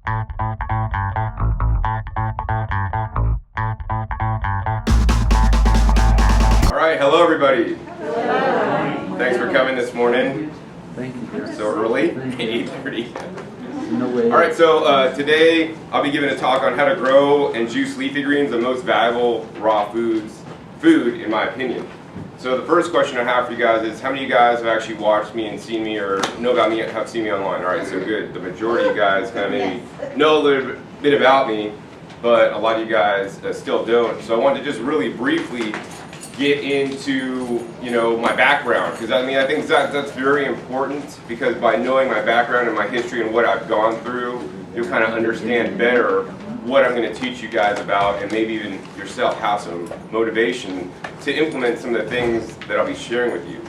All right, hello everybody. Hello. Thanks for coming this morning. Thank you. So early, 8:30. No way. All right, so today I'll be giving a talk on how to grow and juice leafy greens, the most valuable raw food in my opinion. So the first question I have for you guys is, how many of you guys have actually watched me and seen me or know about me, have seen me online? All right, so good. The majority of you guys kind of maybe know a little bit about me, but a lot of you guys still don't. So I wanted to just really briefly get into, my background, because I think that's very important, because by knowing my background and my history and what I've gone through, you'll kind of understand better what I'm going to teach you guys about, and maybe even yourself have some motivation to implement some of the things that I'll be sharing with you.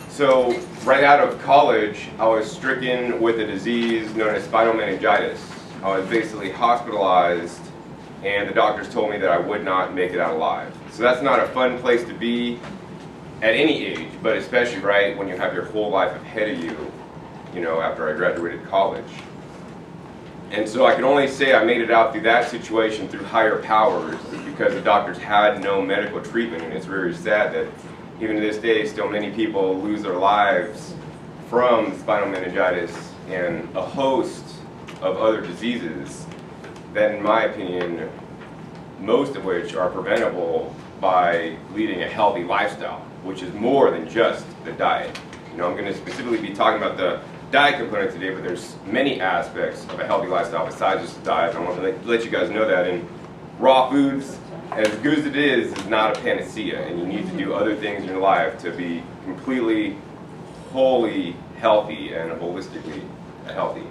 So right out of college, I was stricken with a disease known as spinal meningitis. I was basically hospitalized, and the doctors told me that I would not make it out alive. So that's not a fun place to be at any age, but especially right when you have your whole life ahead of you, after I graduated college. And so I can only say I made it out through that situation through higher powers, because the doctors had no medical treatment, and it's very sad that even to this day still many people lose their lives from spinal meningitis and a host of other diseases that, in my opinion, most of which are preventable by leading a healthy lifestyle, which is more than just the diet. I'm going to specifically be talking about the diet component today, but there's many aspects of a healthy lifestyle besides just the diet. I want to let you guys know that. And raw foods, as good as it is not a panacea, and you need to do other things in your life to be completely, wholly healthy and holistically healthy.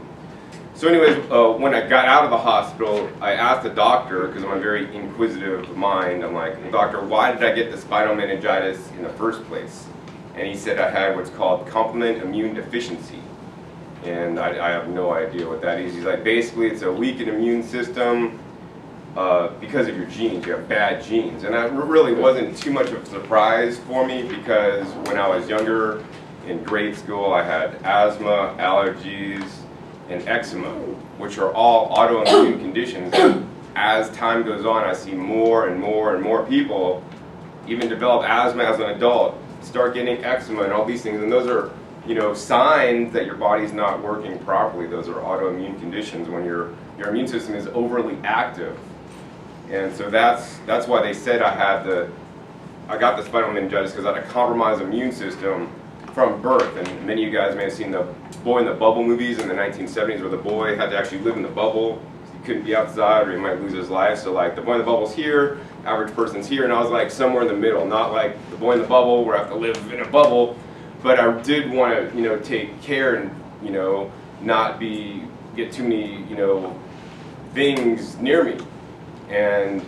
So anyways, when I got out of the hospital, I asked the doctor, because I'm a very inquisitive mind, I'm like, doctor, why did I get the spinal meningitis in the first place? And he said I had what's called complement immune deficiency. And I have no idea what that is. He's like, basically it's a weakened immune system because of your genes. You have bad genes. And that really wasn't too much of a surprise for me, because when I was younger, in grade school, I had asthma, allergies, and eczema, which are all autoimmune conditions. As time goes on, I see more and more and more people even develop asthma as an adult, start getting eczema and all these things, and those are signs that your body's not working properly. Those are autoimmune conditions when your immune system is overly active. And so that's why they said I got the spinal meningitis, because I had a compromised immune system from birth. And many of you guys may have seen the Boy in the Bubble movies in the 1970s, where the boy had to actually live in the bubble. He couldn't be outside or he might lose his life. So like the boy in the bubble's here, average person's here, and I was like somewhere in the middle. Not like the boy in the bubble where I have to live in a bubble, but I did want to take care and not get too many things near me. And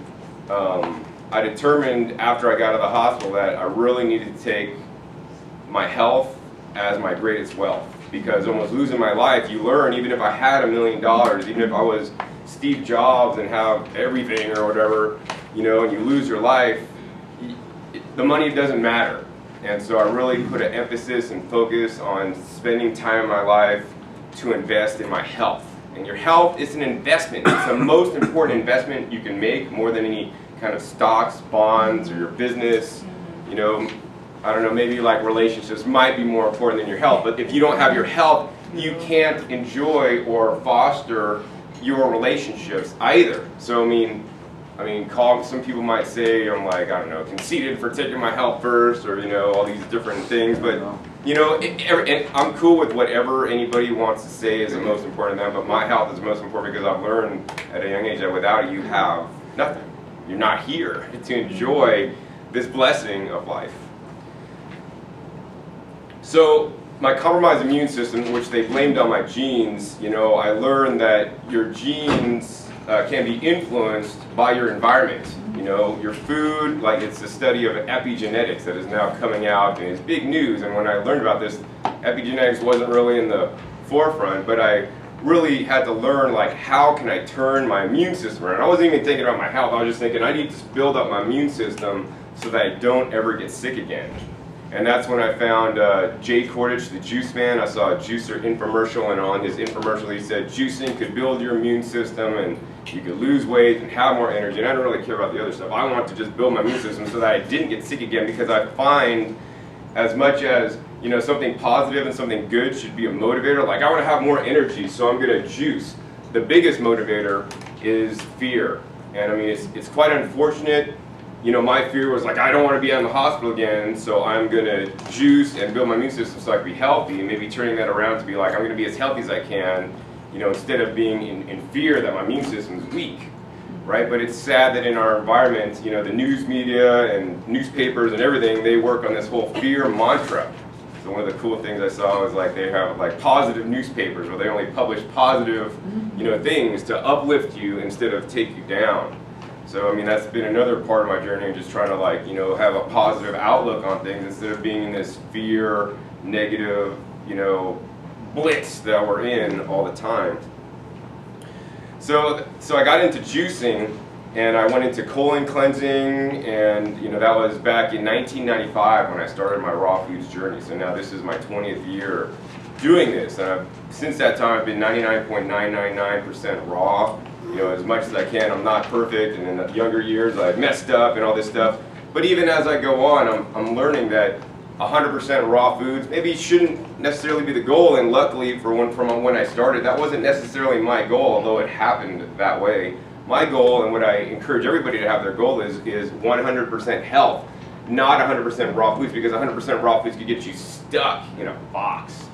I determined after I got out of the hospital that I really needed to take my health as my greatest wealth, because almost losing my life, you learn, even if I had $1 million, even if I was Steve Jobs and have everything or whatever, and you lose your life, the money doesn't matter. And so I really put an emphasis and focus on spending time in my life to invest in my health. And your health is an investment. It's the most important investment you can make, more than any kind of stocks, bonds, or your business. I don't know, maybe like relationships might be more important than your health, but if you don't have your health, you can't enjoy or foster your relationships either. So some people might say I'm like, I don't know, conceited for taking my health first, or all these different things, but and I'm cool with whatever anybody wants to say is the most important to them, but my health is the most important, because I've learned at a young age that without it you have nothing. You're not here to enjoy this blessing of life. So my compromised immune system, which they blamed on my genes, I learned that your genes can be influenced by your environment. Your food, like it's the study of epigenetics that is now coming out and is big news. And when I learned about this, epigenetics wasn't really in the forefront, but I really had to learn, like, how can I turn my immune system around. I wasn't even thinking about my health. I was just thinking I need to build up my immune system so that I don't ever get sick again. And that's when I found Jay Cordich, the juice man. I saw a juicer infomercial, and on his infomercial he said juicing could build your immune system and you could lose weight and have more energy. And I don't really care about the other stuff. I want to just build my immune system so that I didn't get sick again, because I find as much as something positive and something good should be a motivator, like I want to have more energy, so I'm going to juice. The biggest motivator is fear. And I mean, it's quite unfortunate. My fear was like, I don't want to be in the hospital again, so I'm going to juice and build my immune system so I can be healthy, and maybe turning that around to be like, I'm going to be as healthy as I can, instead of being in fear that my immune system is weak, right? But it's sad that in our environment, the news media and newspapers and everything, they work on this whole fear mantra. So one of the cool things I saw was like they have like positive newspapers where they only publish positive, things to uplift you instead of take you down. So I mean, that's been another part of my journey, just trying to have a positive outlook on things instead of being in this fear, negative, blitz that we're in all the time. So I got into juicing, and I went into colon cleansing, and that was back in 1995 when I started my raw foods journey. So now this is my 20th year doing this, and since that time I've been 99.999% raw. As much as I can. I'm not perfect, and in the younger years I messed up and all this stuff. But even as I go on, I'm learning that 100% raw foods maybe shouldn't necessarily be the goal. And luckily, from when I started, that wasn't necessarily my goal, although it happened that way. My goal, and what I encourage everybody to have their goal is 100% health, not 100% raw foods, because 100% raw foods could get you stuck in a box.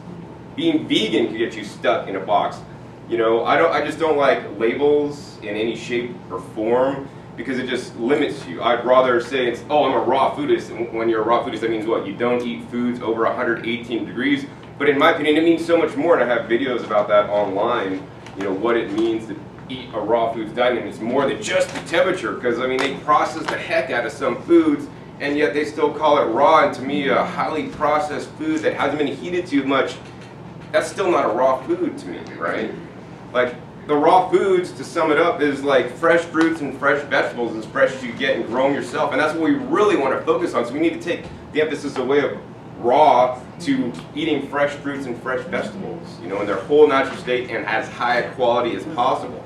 Being vegan could get you stuck in a box. I just don't like labels in any shape or form, because it just limits you. I'd rather say I'm a raw foodist, and when you're a raw foodist, that means what? You don't eat foods over 118 degrees. But in my opinion, it means so much more, and I have videos about that online, what it means to eat a raw foods diet, and it's more than just the temperature, because I mean, they process the heck out of some foods, and yet they still call it raw. And to me, a highly processed food that hasn't been heated too much, that's still not a raw food to me, right? Like, the raw foods, to sum it up, is like fresh fruits and fresh vegetables, as fresh as you get and grow them yourself. And that's what we really want to focus on. So we need to take the emphasis away of raw to eating fresh fruits and fresh vegetables, in their whole natural state and as high a quality as possible.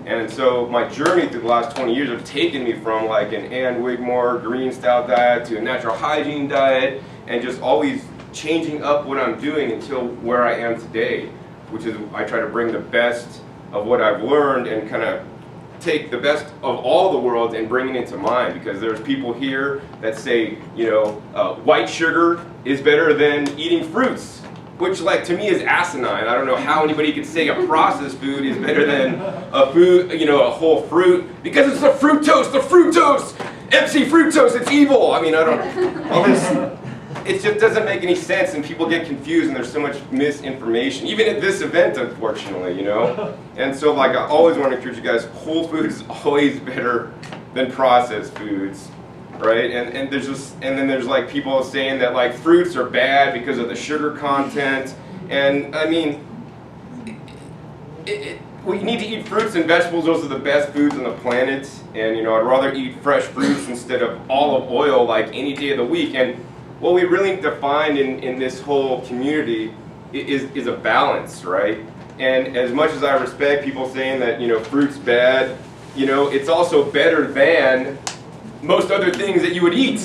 And so my journey through the last 20 years have taken me from like an Ann Wigmore green style diet to a natural hygiene diet, and just always changing up what I'm doing until where I am today, which is I try to bring the best of what I've learned and kind of take the best of all the worlds and bring it into mine, because there's people here that say, white sugar is better than eating fruits, which like to me is asinine. I don't know how anybody could say a processed food is better than a food, a whole fruit, because it's the fructose, MC fructose, it's evil. I mean, I don't, all this, it just doesn't make any sense, and people get confused, and there's so much misinformation, even at this event, unfortunately, And so like I always want to encourage you guys, whole foods is always better than processed foods. Right, and then there's like people saying that like fruits are bad because of the sugar content, and I mean, we need to eat fruits and vegetables. Those are the best foods on the planet, and I'd rather eat fresh fruits instead of olive oil like any day of the week. And what we really need to find in this whole community is a balance, right? And as much as I respect people saying that fruit's bad, it's also better than most other things that you would eat.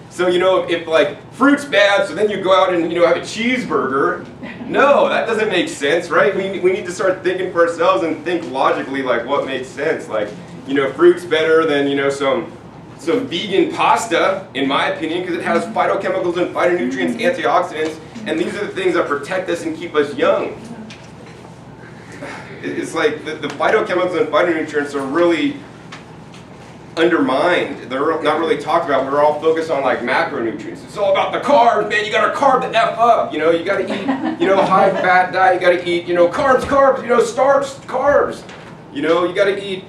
So if like fruit's bad, so then you go out and have a cheeseburger. No, that doesn't make sense, right? We need to start thinking for ourselves and think logically, like what makes sense. Like fruit's better than some vegan pasta, in my opinion, because it has phytochemicals and phytonutrients, antioxidants, and these are the things that protect us and keep us young. It's like the phytochemicals and phytonutrients are really undermined. They're not really talked about. We're all focused on like macronutrients. It's all about the carbs, man. You gotta carb the F up. You gotta eat, high fat diet. You gotta eat, carbs, starch, carbs. You gotta eat,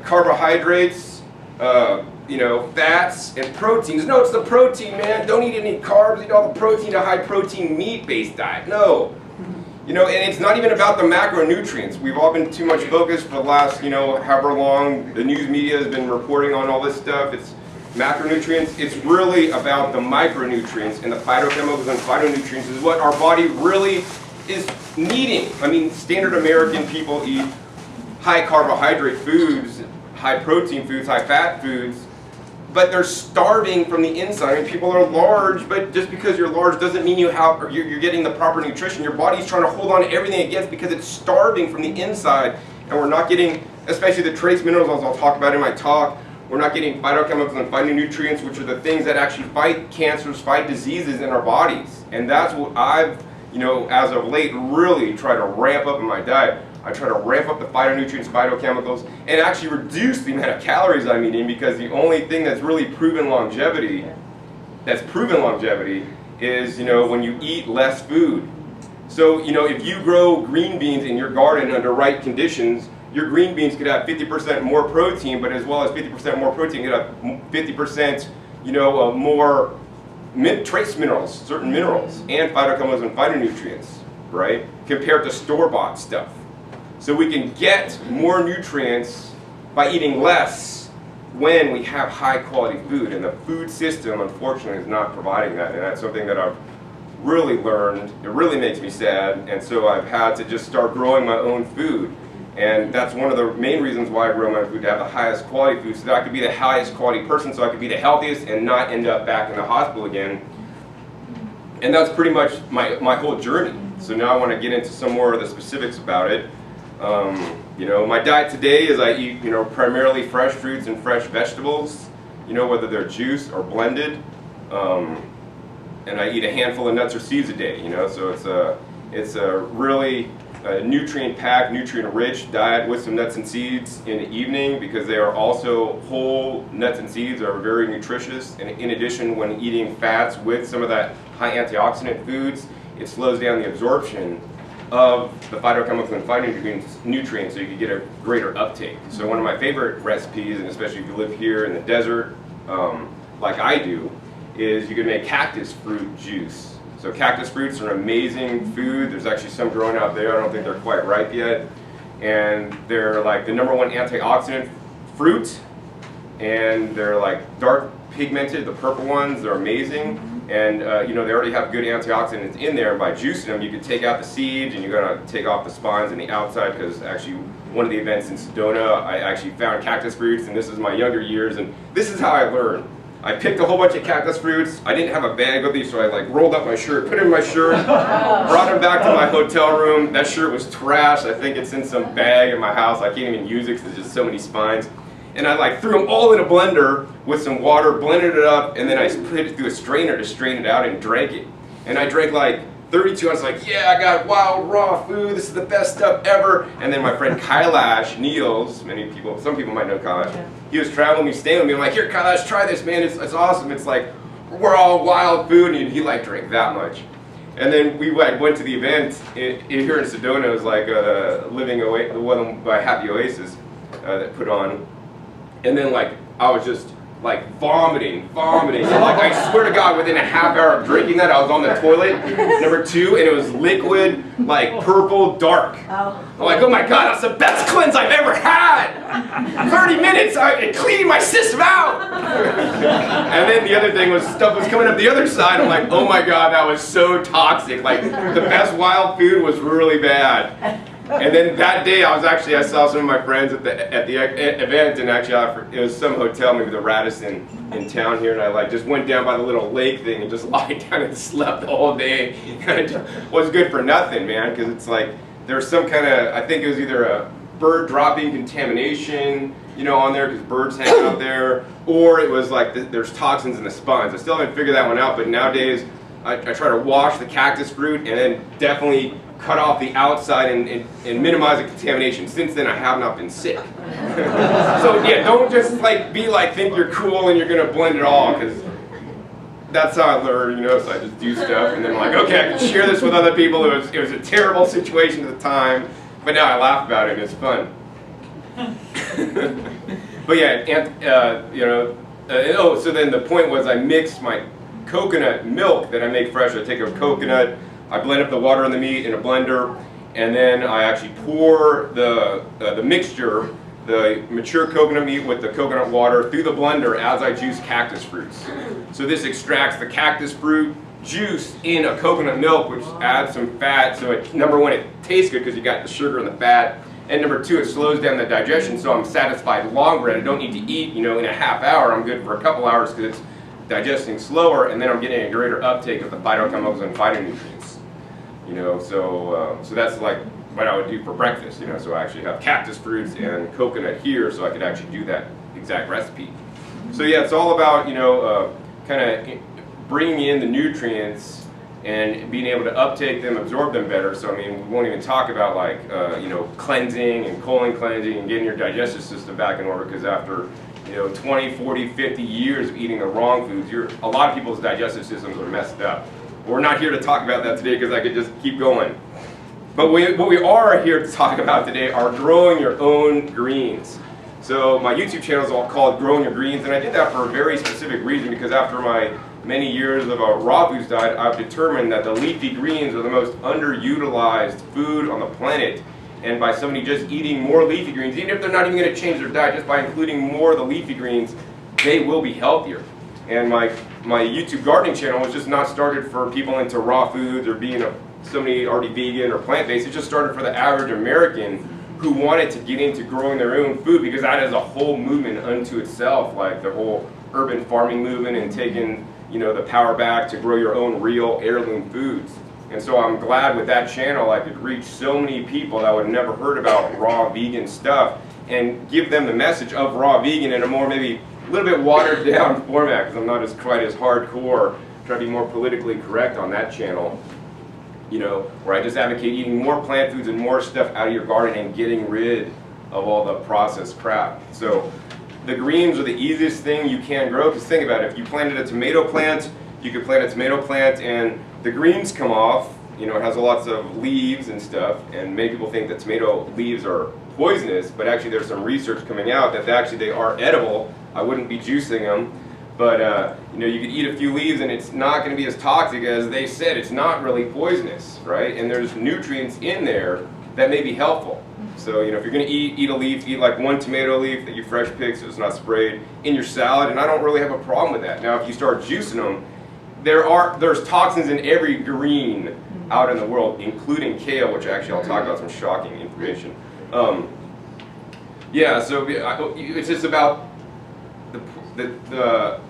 carbohydrates, fats and proteins. No, it's the protein, man. Don't eat any carbs. Eat all the protein, a high protein meat-based diet. No. And it's not even about the macronutrients. We've all been too much focused for the last, however long the news media has been reporting on all this stuff. It's macronutrients. It's really about the micronutrients, and the phytochemicals and phytonutrients is what our body really is needing. I mean, standard American people eat high carbohydrate foods, high protein foods, high fat foods, but they're starving from the inside. I mean, people are large, but just because you're large doesn't mean you're getting the proper nutrition. Your body's trying to hold on to everything it gets because it's starving from the inside, and we're not getting, especially the trace minerals, as I'll talk about in my talk, we're not getting phytochemicals and phytonutrients, which are the things that actually fight cancers, fight diseases in our bodies. And that's what I've, as of late, really tried to ramp up in my diet. I try to ramp up the phytonutrients, phytochemicals, and actually reduce the amount of calories I'm eating, because the only thing that's really proven longevity, is, when you eat less food. So, if you grow green beans in your garden under right conditions, your green beans could have 50% more protein, but as well as 50% more protein, you could have 50%, more trace minerals, certain minerals, and phytochemicals and phytonutrients, right? Compared to store-bought stuff. So we can get more nutrients by eating less when we have high-quality food, and the food system, unfortunately, is not providing that, and that's something that I've really learned. It really makes me sad, and so I've had to just start growing my own food. And that's one of the main reasons why I grow my food, to have the highest quality food, so that I could be the highest quality person, so I could be the healthiest and not end up back in the hospital again. And that's pretty much my whole journey. So now I want to get into some more of the specifics about it. My diet today is I eat, primarily fresh fruits and fresh vegetables, whether they're juiced or blended. And I eat a handful of nuts or seeds a day, so it's a really nutrient-packed, nutrient-rich diet with some nuts and seeds in the evening, because they are also whole nuts and seeds are very nutritious. And in addition, when eating fats with some of that high antioxidant foods, it slows down the absorption of the phytochemicals and phytonutrients, so you can get a greater uptake. So one of my favorite recipes, and especially if you live here in the desert, like I do, is you can make cactus fruit juice. So cactus fruits are an amazing food. There's actually some growing out there. I don't think they're quite ripe yet. And they're like the #1 antioxidant fruit. And they're like dark pigmented, the purple ones. They're amazing. And they already have good antioxidants in there. And by juicing them, you can take out the seeds, and you're going to take off the spines and the outside, because actually one of the events in Sedona, I actually found cactus fruits, and this is my younger years, and this is how I learned. I picked a whole bunch of cactus fruits. I didn't have a bag with me, so I rolled up my shirt, put it in my shirt, brought them back to my hotel room. That shirt was trash. I think it's in some bag in my house. I can't even use it because there's just so many spines. And I threw them all in a blender with some water, blended it up, and then I put it through a strainer to strain it out and drank it. And I drank 32 ounces, yeah, I got wild raw food, this is the best stuff ever. And then my friend Kailash Niels, some people might know Kailash, he was traveling with me, staying with me. I'm like, here Kailash, try this, man, it's awesome. It's we're all wild food, and he drank that much. And then we went to the event here in Sedona. It was living away, the one by Happy Oasis that put on. And then I was just vomiting. I swear to God, within a half hour of drinking that, I was on the toilet, #2, and it was liquid, purple, dark. I'm like, oh my God, that's the best cleanse I've ever had! 30 minutes, it cleaned my system out! And then the other thing was, stuff was coming up the other side. I'm like, oh my God, that was so toxic. The best wild food was really bad. And then that day, I saw some of my friends at the event, and actually it was some hotel, maybe the Radisson in town here, and I just went down by the little lake thing and just lied down and slept all day. And it was good for nothing, man, because it's there's some kind of, I think it was either a bird dropping contamination, on there, because birds hang out there, or it was there's toxins in the spines. I still haven't figured that one out, but nowadays I try to wash the cactus fruit and then definitely cut off the outside and minimize the contamination. Since then, I have not been sick. So yeah, don't just think you're cool and you're gonna blend it all, because that's how I learned, so I just do stuff, and then okay, I can share this with other people. It was a terrible situation at the time, but now I laugh about it and it's fun. But yeah, so then the point was, I mixed my coconut milk that I make fresh. I take a coconut, I blend up the water and the meat in a blender, and then I actually pour the mixture the mature coconut meat with the coconut water through the blender as I juice cactus fruits. So this extracts the cactus fruit juice in a coconut milk, which adds some fat. So number one, it tastes good because you got the sugar and the fat. And number two, it slows down the digestion, so I'm satisfied longer. I don't need to eat, in a half hour. I'm good for a couple hours because it's digesting slower, and then I'm getting a greater uptake of the phytochemicals and phytonutrients. So that's like what I would do for breakfast. So I actually have cactus fruits and coconut here, so I could actually do that exact recipe. So yeah, it's all about kind of bringing in the nutrients and being able to uptake them, absorb them better. So we won't even talk about like cleansing and colon cleansing and getting your digestive system back in order, because after 20, 40, 50 years of eating the wrong foods, a lot of people's digestive systems are messed up. We're not here to talk about that today because I could just keep going. But what we are here to talk about today are growing your own greens. So my YouTube channel is all called Growing Your Greens, and I did that for a very specific reason, because after my many years of a raw foods diet, I've determined that the leafy greens are the most underutilized food on the planet. And by somebody just eating more leafy greens, even if they're not even going to change their diet, just by including more of the leafy greens, they will be healthier. And my YouTube gardening channel was just not started for people into raw foods or being somebody already vegan or plant-based. It just started for the average American who wanted to get into growing their own food, because that is a whole movement unto itself, like the whole urban farming movement and taking the power back to grow your own real heirloom foods. And so I'm glad with that channel I could reach so many people that would have never heard about raw vegan stuff and give them the message of raw vegan in a more maybe a little bit watered down format, because I'm not quite as hardcore, try to be more politically correct on that channel. Where I just advocate eating more plant foods and more stuff out of your garden and getting rid of all the processed crap. So the greens are the easiest thing you can grow, because think about it, if you planted a tomato plant, you could plant a tomato plant and the greens come off, it has lots of leaves and stuff, and many people think that tomato leaves are poisonous, but actually there's some research coming out that actually they are edible. I wouldn't be juicing them, but you could eat a few leaves and it's not going to be as toxic as they said. It's not really poisonous, right? And there's nutrients in there that may be helpful. So if you're going to eat a leaf, eat like one tomato leaf that you fresh pick so it's not sprayed in your salad, and I don't really have a problem with that. Now if you start juicing them, there's toxins in every green out in the world, including kale, which actually I'll talk about some shocking information. Yeah, so it's just about the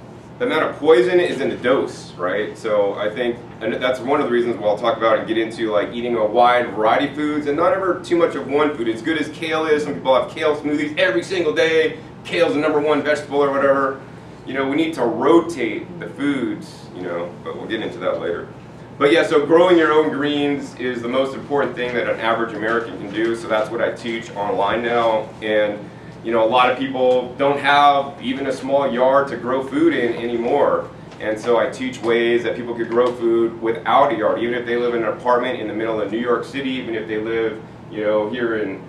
amount of poison is in the dose, right? So I think, and that's one of the reasons I'll talk about and get into like eating a wide variety of foods and not ever too much of one food. As good as kale is, some people have kale smoothies every single day. Kale's the #1 vegetable or whatever. We need to rotate the foods, but we'll get into that later. But yeah, so growing your own greens is the most important thing that an average American can do. So that's what I teach online now. And a lot of people don't have even a small yard to grow food in anymore. And so I teach ways that people could grow food without a yard, even if they live in an apartment in the middle of New York City, even if they live, here in,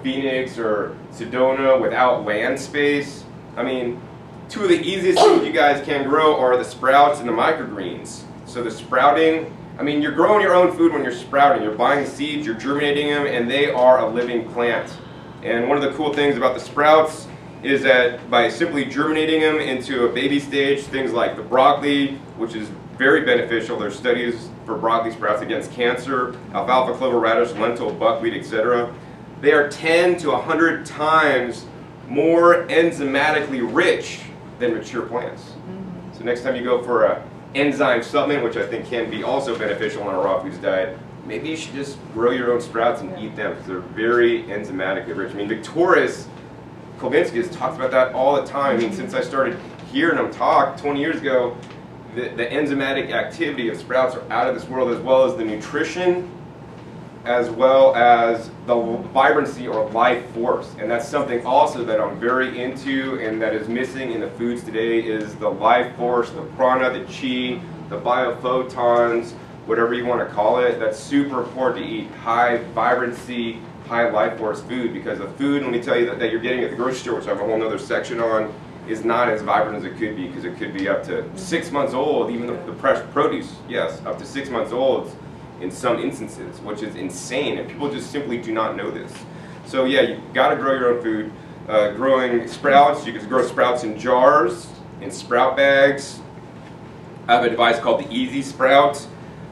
Phoenix or Sedona without land space. Two of the easiest things you guys can grow are the sprouts and the microgreens. So the sprouting, you're growing your own food when you're sprouting. You're buying seeds, you're germinating them, and they are a living plant. And one of the cool things about the sprouts is that by simply germinating them into a baby stage, things like the broccoli, which is very beneficial. There's studies for broccoli sprouts against cancer, alfalfa, clover, radish, lentil, buckwheat, etc. They are 10 to 100 times more enzymatically rich than mature plants. So next time you go for an enzyme supplement, which I think can be also beneficial in a raw foods diet, maybe you should just grow your own sprouts and eat them, because they're very enzymatically rich. Victorious Kulvinsky talks about that all the time. Since I started hearing him talk 20 years ago, the enzymatic activity of sprouts are out of this world, as well as the nutrition, as well as the vibrancy or life force. And that's something also that I'm very into and that is missing in the foods today, is the life force, the prana, the chi, the biophotons, whatever you want to call it. That's super important to eat high vibrancy, high life force food, because the food, let me tell you, that you're getting at the grocery store, which I have a whole other section on, is not as vibrant as it could be, because it could be up to 6 months old. Even the fresh produce, yes, up to 6 months old in some instances, which is insane, and people just simply do not know this. So yeah, you got to grow your own food. growing sprouts. You can grow sprouts in jars, in sprout bags. I have a device called the Easy Sprout.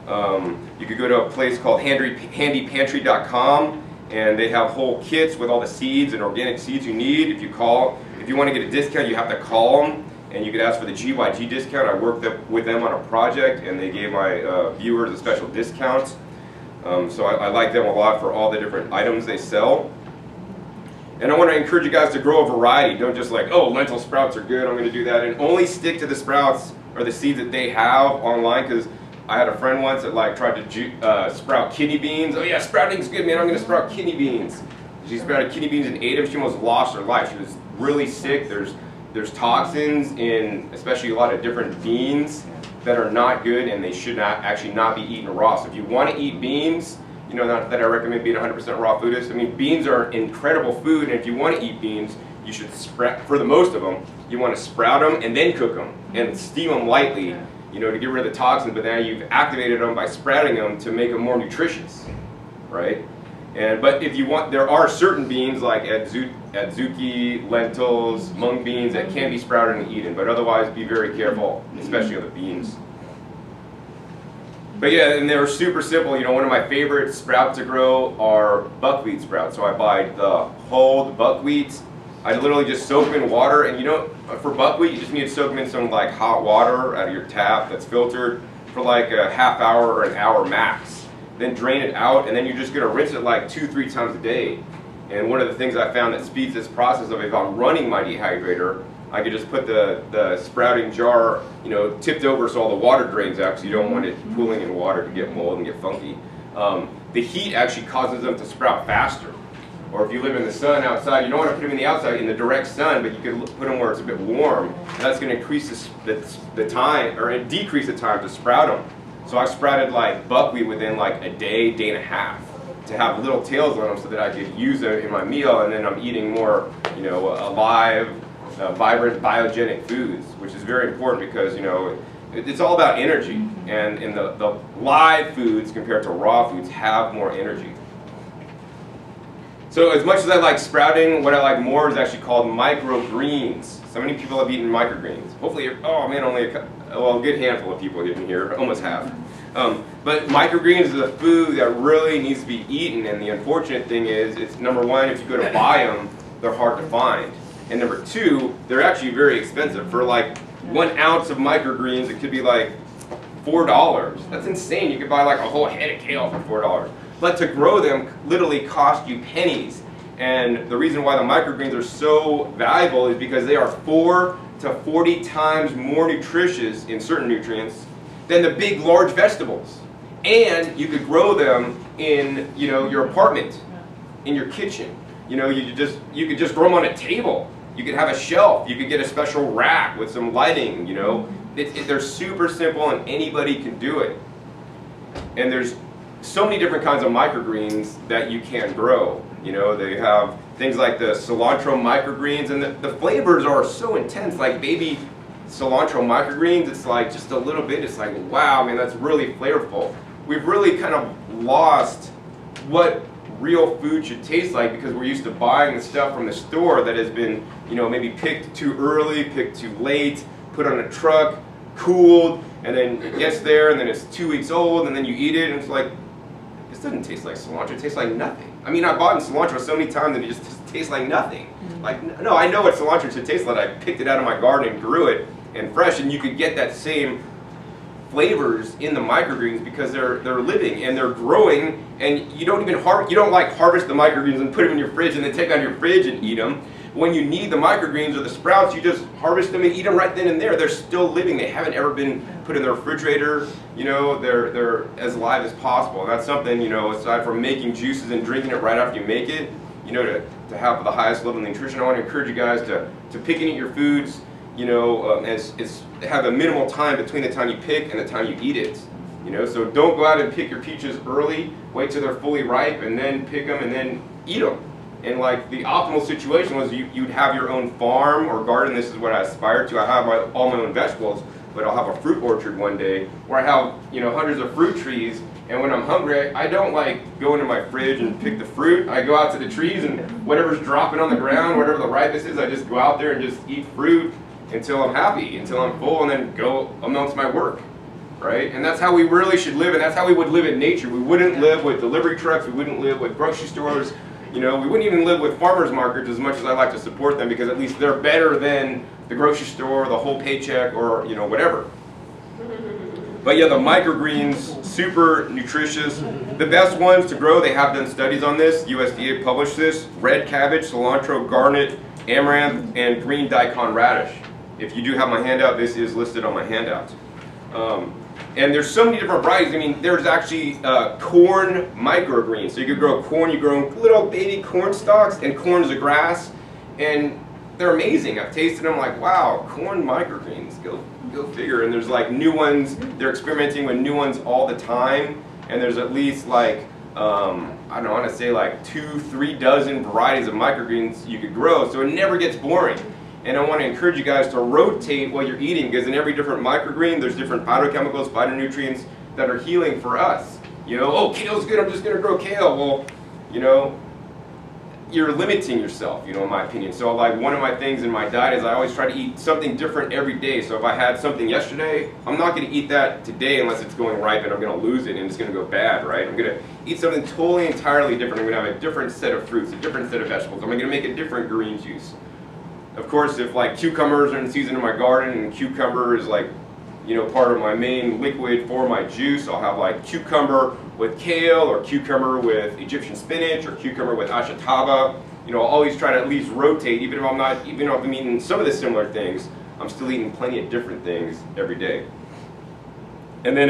You could go to a place called handypantry.com, and they have whole kits with all the seeds and organic seeds you need. If you want to get a discount, you have to call them, and you could ask for the GYG discount. I worked with them on a project, and they gave my viewers a special discount. So I like them a lot for all the different items they sell. And I want to encourage you guys to grow a variety. Don't just like, oh, lentil sprouts are good, I'm going to do that. And only stick to the sprouts or the seeds that they have online, because I had a friend once that like tried to sprout kidney beans. Oh yeah, sprouting's good, man, I'm going to sprout kidney beans. She sprouted kidney beans and ate them. She almost lost her life. She was really sick. There's toxins in especially a lot of different beans that are not good, and they should not be eaten raw. So if you want to eat beans, you know, not that I recommend being 100% raw foodist. I mean, beans are incredible food, and if you want to eat beans, you should sprout, for the most of them, you want to sprout them and then cook them and steam them lightly, you know, to get rid of the toxins, but now you've activated them by sprouting them to make them more nutritious, right? But if you want, there are certain beans like adzuki, lentils, mung beans that can be sprouted and eaten, but otherwise be very careful, especially on the beans. But yeah, and they're super simple. You know, one of my favorite sprouts to grow are buckwheat sprouts. So I buy the whole buckwheat. I literally just soak them in water, and you know, for buckwheat, you just need to soak them in some like hot water out of your tap that's filtered for like a half hour or an hour max. Then drain it out, and then you're just gonna rinse it like 2-3 times a day. And one of the things I found that speeds this process of, if I'm running my dehydrator, I could just put the sprouting jar, you know, tipped over so all the water drains out, because you don't want it pooling in water to get mold and get funky. The heat actually causes them to sprout faster. Or if you live in the sun outside, you don't want to put them in the outside in the direct sun, but you can put them where it's a bit warm. And that's going to increase the time, or decrease the time to sprout them. So I sprouted like buckwheat within like a day, day and a half, to have little tails on them so that I could use them in my meal, and then I'm eating more, you know, alive, vibrant, biogenic foods, which is very important because, you know, it's all about energy, and the live foods compared to raw foods have more energy. So as much as I like sprouting, what I like more is actually called microgreens. So many people have eaten microgreens. Hopefully, oh man, only a good handful of people in here, almost half. But microgreens is a food that really needs to be eaten, and the unfortunate thing is, it's number one, if you go to buy them, they're hard to find. And number two, they're actually very expensive. For like 1 ounce of microgreens, it could be like $4. That's insane. You could buy like a whole head of kale for $4. But to grow them literally cost you pennies. And the reason why the microgreens are so valuable is because they are 4 to 40 times more nutritious in certain nutrients than the big, large vegetables. And you could grow them in, you know, your apartment, in your kitchen. You know, you could just grow them on a table. You could have a shelf. You could get a special rack with some lighting. You know, they're super simple, and anybody can do it. And there's so many different kinds of microgreens that you can grow. You know, they have things like the cilantro microgreens, and the flavors are so intense. Like baby cilantro microgreens, it's like just a little bit, it's like, wow, man, that's really flavorful. We've really kind of lost what real food should taste like, because we're used to buying the stuff from the store that has been, you know, maybe picked too early, picked too late, put on a truck, cooled, and then it gets there, and then it's 2 weeks old, and then you eat it, and it's like, this doesn't taste like cilantro, it tastes like nothing. I mean, I've bought cilantro so many times and it just tastes like nothing. Like, no, I know what cilantro should taste like. I picked it out of my garden and grew it, and fresh, and you could get that same flavors in the microgreens because they're living and they're growing, and you don't like harvest the microgreens and put them in your fridge and then take out your fridge and eat them. When you need the microgreens or the sprouts, you just harvest them and eat them right then and there. They're still living. They haven't ever been put in the refrigerator. You know, they're as live as possible. And that's something, you know, aside from making juices and drinking it right after you make it, you know, to have the highest level of nutrition, I want to encourage you guys to pick and eat your foods, you know, have a minimal time between the time you pick and the time you eat it. You know, so don't go out and pick your peaches early. Wait till they're fully ripe and then pick them and then eat them. And like the optimal situation was you'd have your own farm or garden. This is what I aspire to. I have all my own vegetables, but I'll have a fruit orchard one day where I have, you know, hundreds of fruit trees, And when I'm hungry, I don't like go into my fridge and pick the fruit. I go out to the trees and whatever's dropping on the ground, whatever the ripeness is, I just go out there and just eat fruit until I'm happy, until I'm full, and then go amongst my work, right? And that's how we really should live, and that's how we would live in nature. We wouldn't live with delivery trucks, we wouldn't live with grocery stores, you know, we wouldn't even live with farmers markets as much as I like to support them, because at least they're better than the grocery store, the whole paycheck, or, you know, whatever. But yeah, the microgreens, super nutritious. The best ones to grow, they have done studies on this, USDA published this: red cabbage, cilantro, garnet, amaranth, and green daikon radish. If you do have my handout, this is listed on my handout. And there's so many different varieties. I mean, there's actually corn microgreens. So you could grow corn, you grow little baby corn stalks, and corn is a grass, and they're amazing. I've tasted them, like, wow, corn microgreens, go figure. And there's like new ones, they're experimenting with new ones all the time, and there's at least like, I don't know, I want to say like 2-3 dozen varieties of microgreens you could grow, so it never gets boring. And I want to encourage you guys to rotate what you're eating, because in every different microgreen, there's different phytochemicals, phytonutrients that are healing for us. You know, oh, kale's good, I'm just going to grow kale. Well, you know, you're limiting yourself, you know, in my opinion. So like one of my things in my diet is I always try to eat something different every day. So if I had something yesterday, I'm not going to eat that today unless it's going ripe and I'm going to lose it and it's going to go bad, right? I'm going to eat something totally entirely different. I'm going to have a different set of fruits, a different set of vegetables. I'm going to make a different green juice. Of course, if like cucumbers are in season in my garden and cucumber is like, you know, part of my main liquid for my juice, I'll have like cucumber with kale, or cucumber with Egyptian spinach, or cucumber with ashataba. You know, I'll always try to at least rotate, even if I'm eating some of the similar things, I'm still eating plenty of different things every day. And then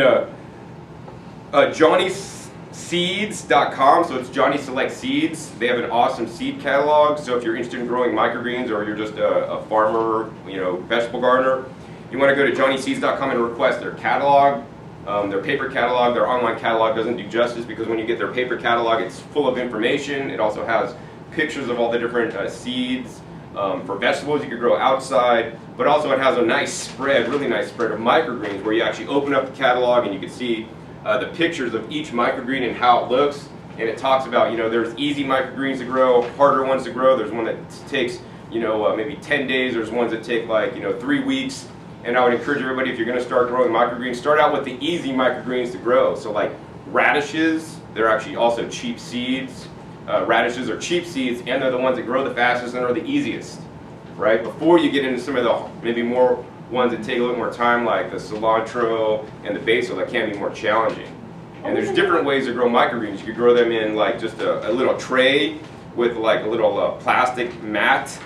JohnnySeeds.com, so it's Johnny Select Seeds. They have an awesome seed catalog. So if you're interested in growing microgreens, or you're just a farmer, you know, vegetable gardener, you want to go to JohnnySeeds.com and request their catalog. Their paper catalog, their online catalog doesn't do justice, because when you get their paper catalog, it's full of information. It also has pictures of all the different seeds for vegetables you could grow outside, but also it has a nice spread, really nice spread of microgreens, where you actually open up the catalog and you can see the pictures of each microgreen and how it looks. And it talks about, you know, there's easy microgreens to grow, harder ones to grow. There's one that takes, you know, maybe 10 days. There's ones that take like, you know, 3 weeks. And I would encourage everybody, if you're going to start growing microgreens, start out with the easy microgreens to grow. So like radishes, they're actually also cheap seeds. Radishes are cheap seeds, and they're the ones that grow the fastest and are the easiest, right? Before you get into some of the maybe more ones that take a little more time, like the cilantro and the basil, that can be more challenging. And there's different ways to grow microgreens. You could grow them in like just a little tray with like a little plastic mat,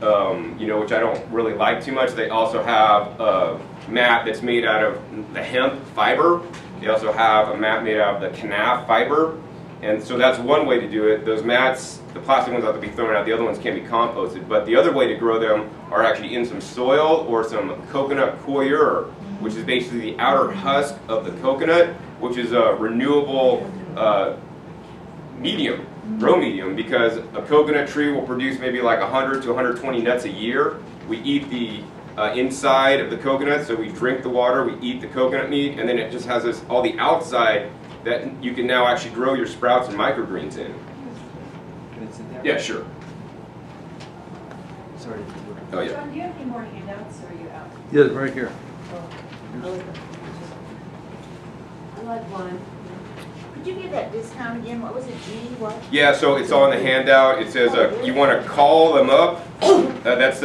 you know, which I don't really like too much. They also have a mat that's made out of the hemp fiber. They also have a mat made out of the canaf fiber. And so that's one way to do it. Those mats, the plastic ones have to be thrown out. The other ones can be composted. But the other way to grow them are actually in some soil or some coconut coir, which is basically the outer husk of the coconut, which is a renewable medium, grow medium, because a coconut tree will produce maybe like 100 to 120 nuts a year. We eat the inside of the coconut, so we drink the water, we eat the coconut meat, and then it just has this, all the outside that you can now actually grow your sprouts and microgreens in. Can I sit down? Yeah, sure. Sorry. Oh yeah. John, do you have any more handouts, or are you out? Yeah, right here. I like one. Could you give that discount again? What was it, G, what? Yeah, so it's on the handout. It says you want to call them up. That's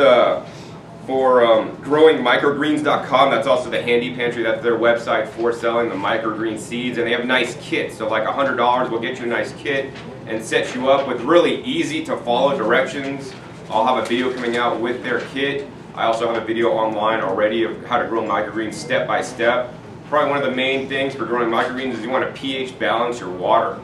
for growingmicrogreens.com. That's also the handy pantry. That's their website for selling the microgreen seeds, and they have nice kits. So like $100 will get you a nice kit and set you up with really easy to follow directions. I'll have a video coming out with their kit. I also have a video online already of how to grow microgreens step by step. Probably one of the main things for growing microgreens is you want to pH balance your water.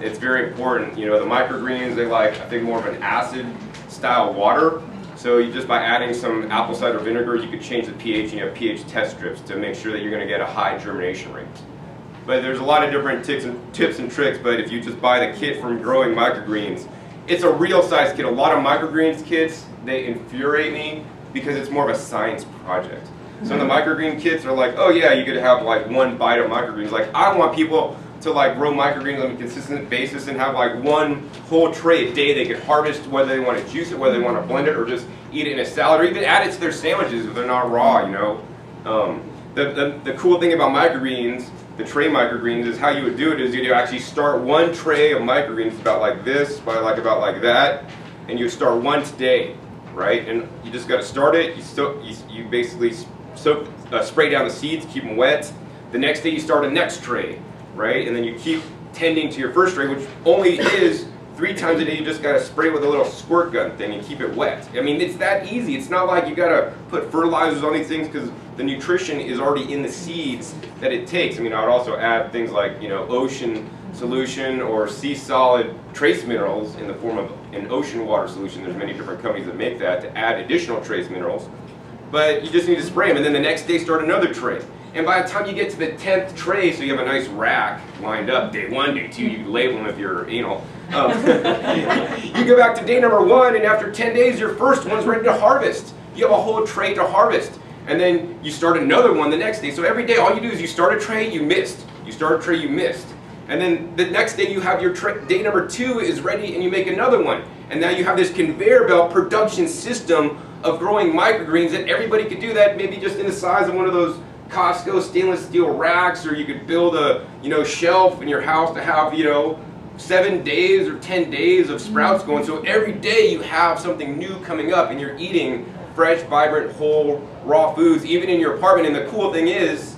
It's very important. You know, the microgreens, they like, I think, more of an acid style water. So you just by adding some apple cider vinegar, you could change the pH, and you have pH test strips to make sure that you're going to get a high germination rate. But there's a lot of different tips and tricks, but if you just buy the kit from Growing Microgreens, it's a real size kit. A lot of microgreens kits, they infuriate me because it's more of a science project. Some of the microgreen kits are like, oh yeah, you could have like one bite of microgreens. Like, I want people to like grow microgreens on a consistent basis and have like one whole tray a day they could harvest, whether they want to juice it, whether they want to blend it, or just eat it in a salad, or even add it to their sandwiches if they're not raw, you know. The cool thing about microgreens, the tray microgreens, is how you would do it is you'd actually start one tray of microgreens about like this, by like about like that, and you start one today, right? And you just got to start it. You basically spray down the seeds, keep them wet. The next day you start a next tray, right? And then you keep tending to your first tray, which only is 3 times a day. You just got to spray with a little squirt gun thing and keep it wet. I mean, it's that easy. It's not like you got to put fertilizers on these things because the nutrition is already in the seeds that it takes. I mean, I would also add things like, you know, ocean solution or sea solid trace minerals in the form of an ocean water solution. There's many different companies that make that to add additional trace minerals. But you just need to spray them, and then the next day start another tray. And by the time you get to the 10th tray, so you have a nice rack lined up, day 1, day 2, you label them if you're anal. You go back to day number 1, and after 10 days, your first one's ready to harvest. You have a whole tray to harvest. And then you start another one the next day. So every day, all you do is you start a tray, you missed. You start a tray, you missed. And then the next day, you have your day number 2 is ready, and you make another one. And now you have this conveyor belt production system of growing microgreens that everybody could do that, maybe just in the size of one of those Costco stainless steel racks, or you could build a, you know, shelf in your house to have, you know, 7 days or 10 days of sprouts going. So every day you have something new coming up, and you're eating fresh, vibrant, whole, raw foods, even in your apartment. And the cool thing is,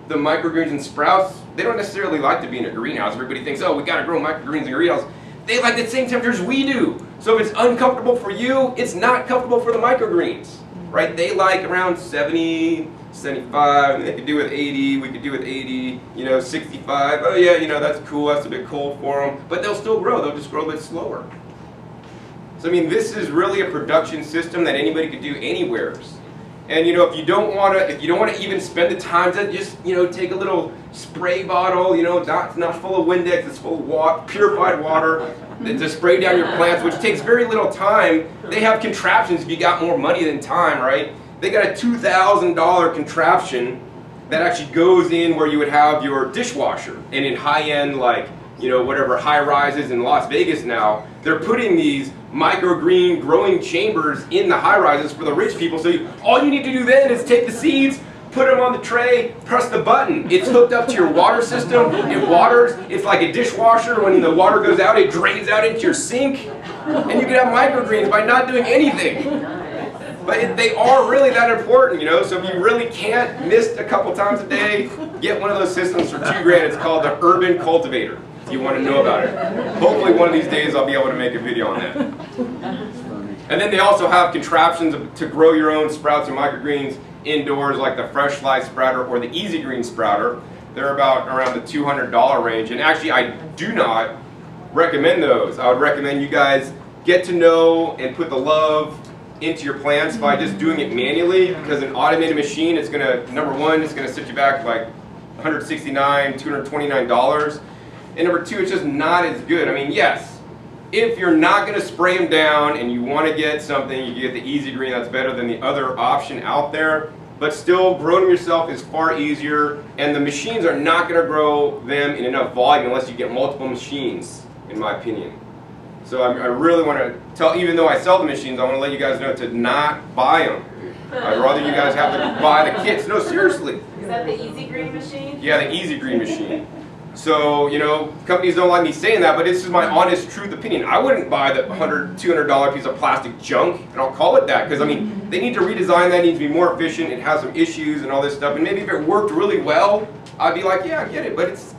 the microgreens and sprouts, they don't necessarily like to be in a greenhouse. Everybody thinks, oh, we got to grow microgreens in a greenhouse. They like the same temperatures we do. So if it's uncomfortable for you, it's not comfortable for the microgreens, right? They like around 70, 75, and they could do with 80, we could do with 80, you know, 65. Oh yeah, you know, that's cool, that's a bit cold for them. But they'll still grow, they'll just grow a bit slower. So I mean, this is really a production system that anybody could do anywhere. And you know, if you don't want to even spend the time to just, you know, take a little spray bottle, you know, it's not full of Windex, it's full of water, purified water, to spray down your plants, which takes very little time. They have contraptions if you got more money than time, right? They got a $2,000 contraption that actually goes in where you would have your dishwasher. And in high-end, like, you know, whatever high-rises in Las Vegas now, they're putting these microgreen growing chambers in the high-rises for the rich people. So all you need to do then is take the seeds, put them on the tray, press the button. It's hooked up to your water system. It waters. It's like a dishwasher. When the water goes out, it drains out into your sink. And you can have microgreens by not doing anything. But they are really that important, you know. So if you really can't, miss a couple times a day, get one of those systems for $2 grand. It's called the Urban Cultivator. If you want to know about it. Hopefully one of these days I'll be able to make a video on that. And then they also have contraptions to grow your own sprouts and microgreens indoors, like the Fresh Life Sprouter or the Easy Green Sprouter. They're about around the $200 range. And actually, I do not recommend those. I would recommend you guys get to know and put the love into your plants by just doing it manually, because an automated machine is going to, number one, it's going to set you back like $169, $229. And number two, it's just not as good. I mean, yes, if you're not going to spray them down and you want to get something, you get the Easy Green, that's better than the other option out there. But still, growing them yourself is far easier, and the machines are not going to grow them in enough volume unless you get multiple machines, in my opinion. So I really want to tell, even though I sell the machines, I want to let you guys know to not buy them. I'd rather you guys have to buy the kits. No, seriously. Is that the Easy Green machine? Yeah, the Easy Green machine. So, you know, companies don't like me saying that, but this is my honest, truth opinion. I wouldn't buy the $100, $200 piece of plastic junk, and I'll call it that, because, I mean, they need to redesign that, it needs to be more efficient, it has some issues and all this stuff, and maybe if it worked really well, I'd be like, yeah, I get it, but it's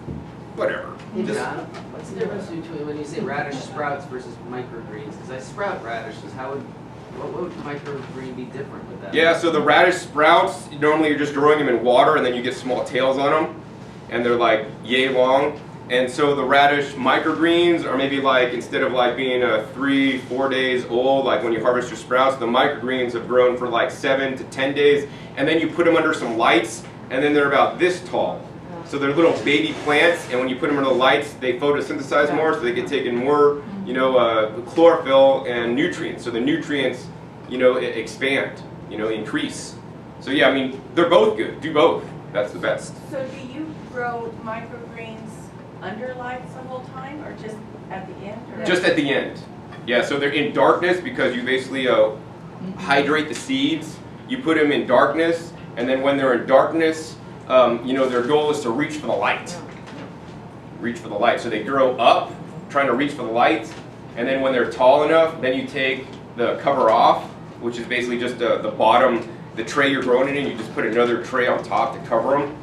whatever. What's the difference between when you say radish sprouts versus microgreens? Because I sprout radishes, what would microgreen be different with that? Yeah, so the radish sprouts, normally you're just growing them in water, and then you get small tails on them. And they're like yay long. And so the radish microgreens are maybe like, instead of like being 3-4 days old, like when you harvest your sprouts, the microgreens have grown for like 7 to 10 days. And then you put them under some lights, and then they're about this tall. So they're little baby plants, and when you put them under the lights, they photosynthesize more, so they get taken more, you know, chlorophyll and nutrients. So the nutrients, you know, expand, you know, increase. So yeah, I mean, they're both good. Do both. That's the best. So do you grow microgreens under lights the whole time, or just at the end? Or? Just at the end. Yeah, so they're in darkness because you basically hydrate the seeds. You put them in darkness, and then when they're in darkness, you know, their goal is to reach for the light. Reach for the light. So they grow up, trying to reach for the light, and then when they're tall enough, then you take the cover off, which is basically just the bottom, the tray you're growing it in. You just put another tray on top to cover them,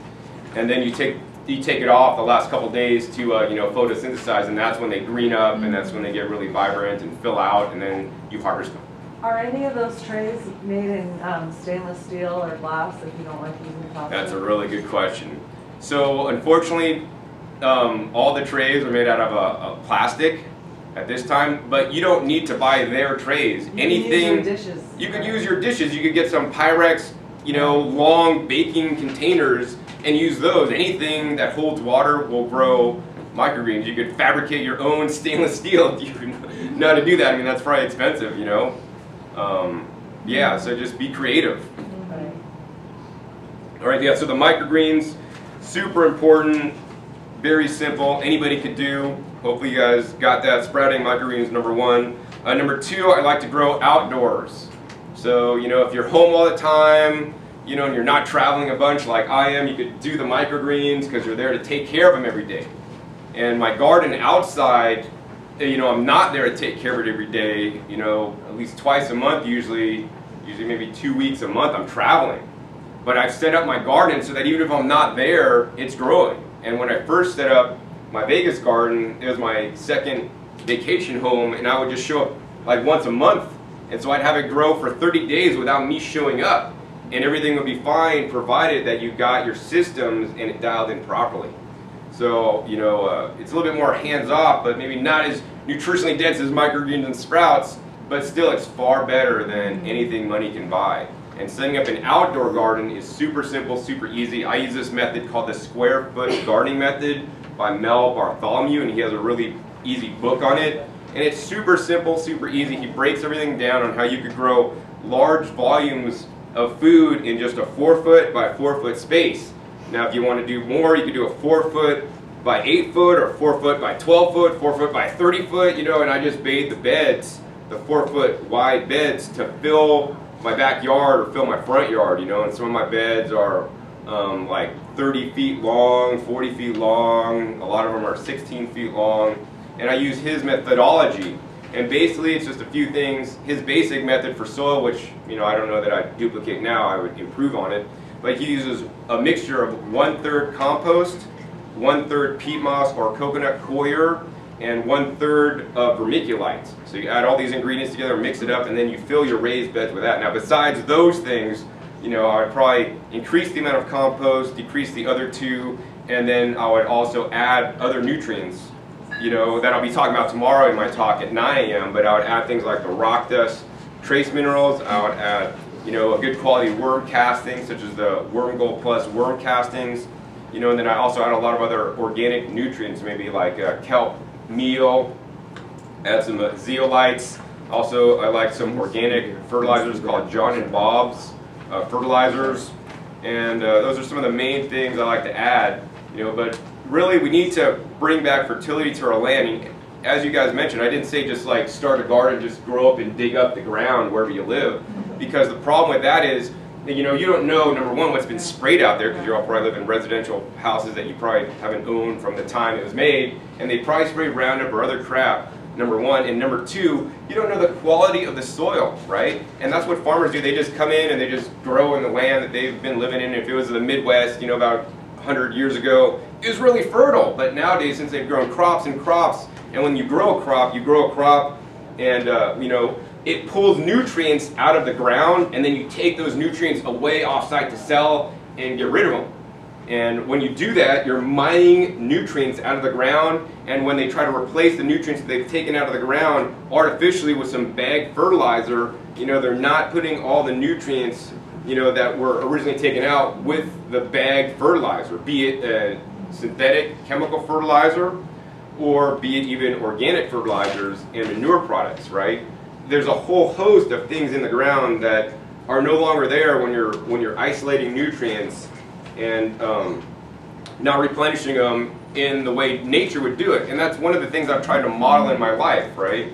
and then you take it off the last couple days to you know, photosynthesize, and that's when they green up, and that's when they get really vibrant and fill out, and then you harvest them. Are any of those trays made in stainless steel or glass if you don't like using plastic? That's a really good question. So unfortunately, all the trays are made out of a plastic at this time, but you don't need to buy their trays. Anything. Use your dishes. You could use your dishes. You could get some Pyrex, you know, long baking containers and use those. Anything that holds water will grow microgreens. You could fabricate your own stainless steel if you know how to do that. I mean, that's probably expensive, you know. Yeah, so just be creative. Right. All right, yeah, so the microgreens, super important, very simple, anybody could do. Hopefully you guys got that. Sprouting microgreens, number one. Number two, I like to grow outdoors. So, you know, if you're home all the time, you know, and you're not traveling a bunch like I am, you could do the microgreens because you're there to take care of them every day. And my garden outside, you know, I'm not there to take care of it every day, you know, at least twice a month, usually maybe 2 weeks a month, I'm traveling. But I've set up my garden so that even if I'm not there, it's growing. And when I first set up my Vegas garden, it was my second vacation home, and I would just show up like once a month. And so I'd have it grow for 30 days without me showing up. And everything would be fine provided that you got your systems and it dialed in properly. So, you know, it's a little bit more hands-off, but maybe not as nutritionally dense as microgreens and sprouts, but still it's far better than anything money can buy. And setting up an outdoor garden is super simple, super easy. I use this method called the square foot gardening method by Mel Bartholomew, and he has a really easy book on it. And it's super simple, super easy. He breaks everything down on how you could grow large volumes of food in just a 4-foot by 4-foot space. Now, if you want to do more, you could do a 4-foot by 8-foot or 4-foot by 12-foot, 4-foot by 30-foot, you know, and I just made the beds, the 4-foot wide beds to fill my backyard or fill my front yard, you know, and some of my beds are like 30 feet long, 40 feet long, a lot of them are 16 feet long, and I use his methodology. And basically it's just a few things. His basic method for soil, which, you know, I don't know that I'd duplicate now, I would improve on it, but he uses a mixture of 1/3 compost, 1/3 peat moss or coconut coir, and 1/3 of vermiculite. So you add all these ingredients together, mix it up, and then you fill your raised beds with that. Now besides those things, you know, I would probably increase the amount of compost, decrease the other two, and then I would also add other nutrients, you know, that I'll be talking about tomorrow in my talk at 9 a.m., but I would add things like the rock dust, trace minerals, I would add, you know, a good quality worm casting, such as the Worm Gold Plus worm castings, you know, and then I also add a lot of other organic nutrients, maybe like kelp meal, add some zeolites. Also, I like some organic fertilizers called John and Bob's fertilizers, and those are some of the main things I like to add, you know, but really we need to bring back fertility to our land. And as you guys mentioned, I didn't say just like start a garden, just grow up and dig up the ground wherever you live, because the problem with that is, you know, you don't know, number one, what's been sprayed out there, because you all probably live in residential houses that you probably haven't owned from the time it was made, and they probably sprayed Roundup or other crap, number one. And number two, you don't know the quality of the soil, right? And that's what farmers do. They just come in and they just grow in the land that they've been living in. If it was the Midwest, you know, about 100 years ago, it was really fertile. But nowadays, since they've grown crops and crops, and when you grow a crop, and, you know, it pulls nutrients out of the ground, and then you take those nutrients away off-site to sell and get rid of them. And when you do that, you're mining nutrients out of the ground, and when they try to replace the nutrients that they've taken out of the ground artificially with some bagged fertilizer, you know, they're not putting all the nutrients, you know, that were originally taken out with the bagged fertilizer, be it a synthetic chemical fertilizer, or be it even organic fertilizers and manure products, right? There's a whole host of things in the ground that are no longer there when you're isolating nutrients and not replenishing them in the way nature would do it. And that's one of the things I've tried to model in my life, right?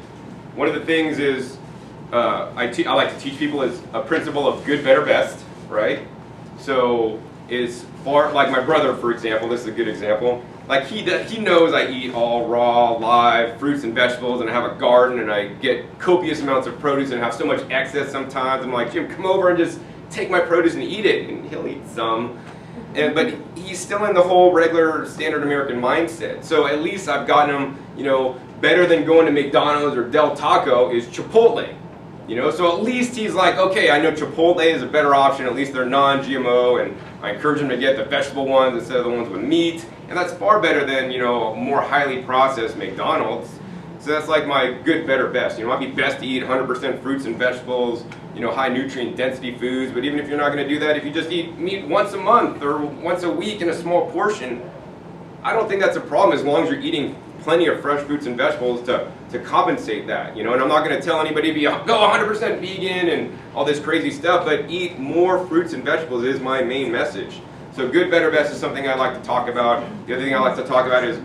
One of the things is I like to teach people is a principle of good, better, best, right? So is far, like my brother, for example, this is a good example. Like he knows I eat all raw, live fruits and vegetables, and I have a garden, and I get copious amounts of produce and have so much excess sometimes. I'm like, Jim, come over and just take my produce and eat it, and he'll eat some. But he's still in the whole regular standard American mindset. So at least I've gotten him, you know, better than going to McDonald's or Del Taco is Chipotle. You know, so at least he's like, okay, I know Chipotle is a better option. At least they're non-GMO, and I encourage him to get the vegetable ones instead of the ones with meat. And that's far better than, you know, more highly processed McDonald's. So that's like my good, better, best. You know, it might be best to eat 100% fruits and vegetables, you know, high nutrient density foods. But even if you're not going to do that, if you just eat meat once a month or once a week in a small portion, I don't think that's a problem as long as you're eating plenty of fresh fruits and vegetables to compensate that, you know. And I'm not going to tell anybody to go 100% vegan and all this crazy stuff, but eat more fruits and vegetables is my main message. So good, better, best is something I like to talk about. The other thing I like to talk about is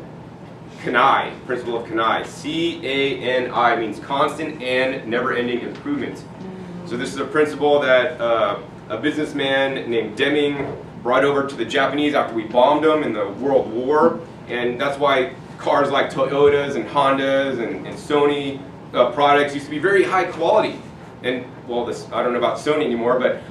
CANI, principle of CANI. C-A-N-I means constant and never-ending improvement. So this is a principle that a businessman named Deming brought over to the Japanese after we bombed them in the World War, and that's why cars like Toyotas and Hondas and Sony products used to be very high quality. And well, I don't know about Sony anymore, but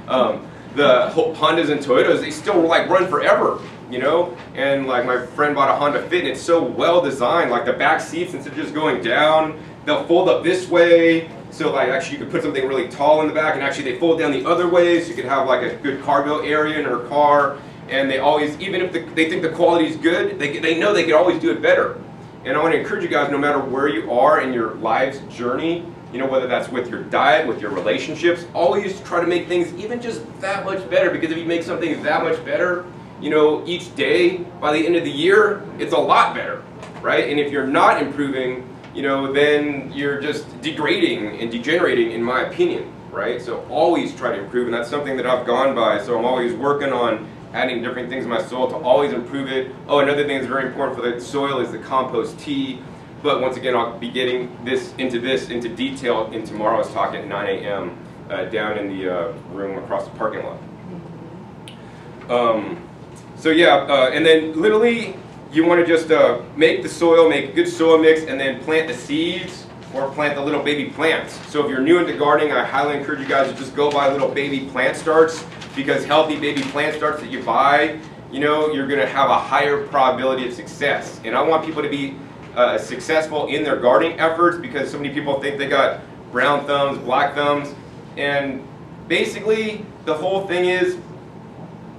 the Hondas and Toyotas, they still like run forever, you know. And like my friend bought a Honda Fit, and it's so well designed. Like the back seats, instead of just going down, they'll fold up this way. So like actually you could put something really tall in the back, and actually they fold down the other way, so you could have like a good cargo area in her car. And they always, even if they think the quality is good, they know they can always do it better. And I want to encourage you guys, no matter where you are in your life's journey, you know, whether that's with your diet, with your relationships, always try to make things even just that much better. Because if you make something that much better, you know, each day, by the end of the year, it's a lot better, right? And if you're not improving, you know, then you're just degrading and degenerating, in my opinion, right? So always try to improve, and that's something that I've gone by. So I'm always working on adding different things in my soil to always improve it. Oh, another thing that's very important for the soil is the compost tea. But once again, I'll be getting into detail in tomorrow's talk at 9 a.m. Down in the room across the parking lot. So yeah, and then literally you want to just make the soil, make a good soil mix, and then plant the seeds or plant the little baby plants. So if you're new into gardening, I highly encourage you guys to just go buy little baby plant starts, because healthy baby plant starts that you buy, you know, you're going to have a higher probability of success. And I want people to be successful in their gardening efforts, because so many people think they got brown thumbs, black thumbs, and basically the whole thing is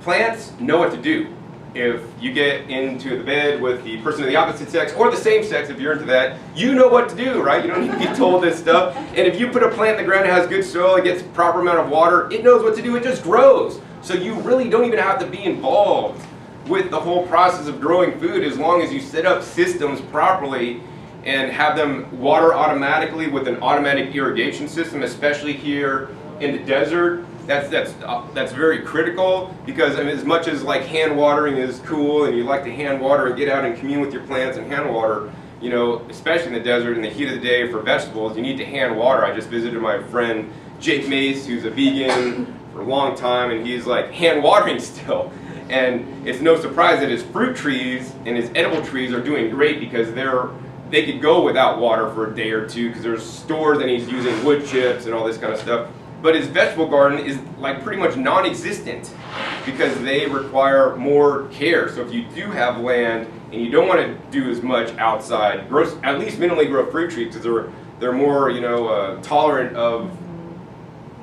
plants know what to do. If you get into the bed with the person of the opposite sex, or the same sex if you're into that, you know what to do, right? You don't need to be told this stuff. And if you put a plant in the ground that has good soil, it gets proper amount of water, it knows what to do, it just grows. So you really don't even have to be involved with the whole process of growing food, as long as you set up systems properly and have them water automatically with an automatic irrigation system, especially here in the desert. That's very critical, because I mean, as much as like hand watering is cool and you like to hand water and get out and commune with your plants and hand water, you know, especially in the desert in the heat of the day for vegetables, you need to hand water. I just visited my friend Jake Mace, who's a vegan for a long time, and he's like hand watering still. And it's no surprise that his fruit trees and his edible trees are doing great, because they could go without water for a day or two, because there's stores and he's using wood chips and all this kind of stuff. But his vegetable garden is like pretty much non-existent, because they require more care. So if you do have land and you don't want to do as much outside, at least minimally grow fruit trees, because they're more, you know, tolerant of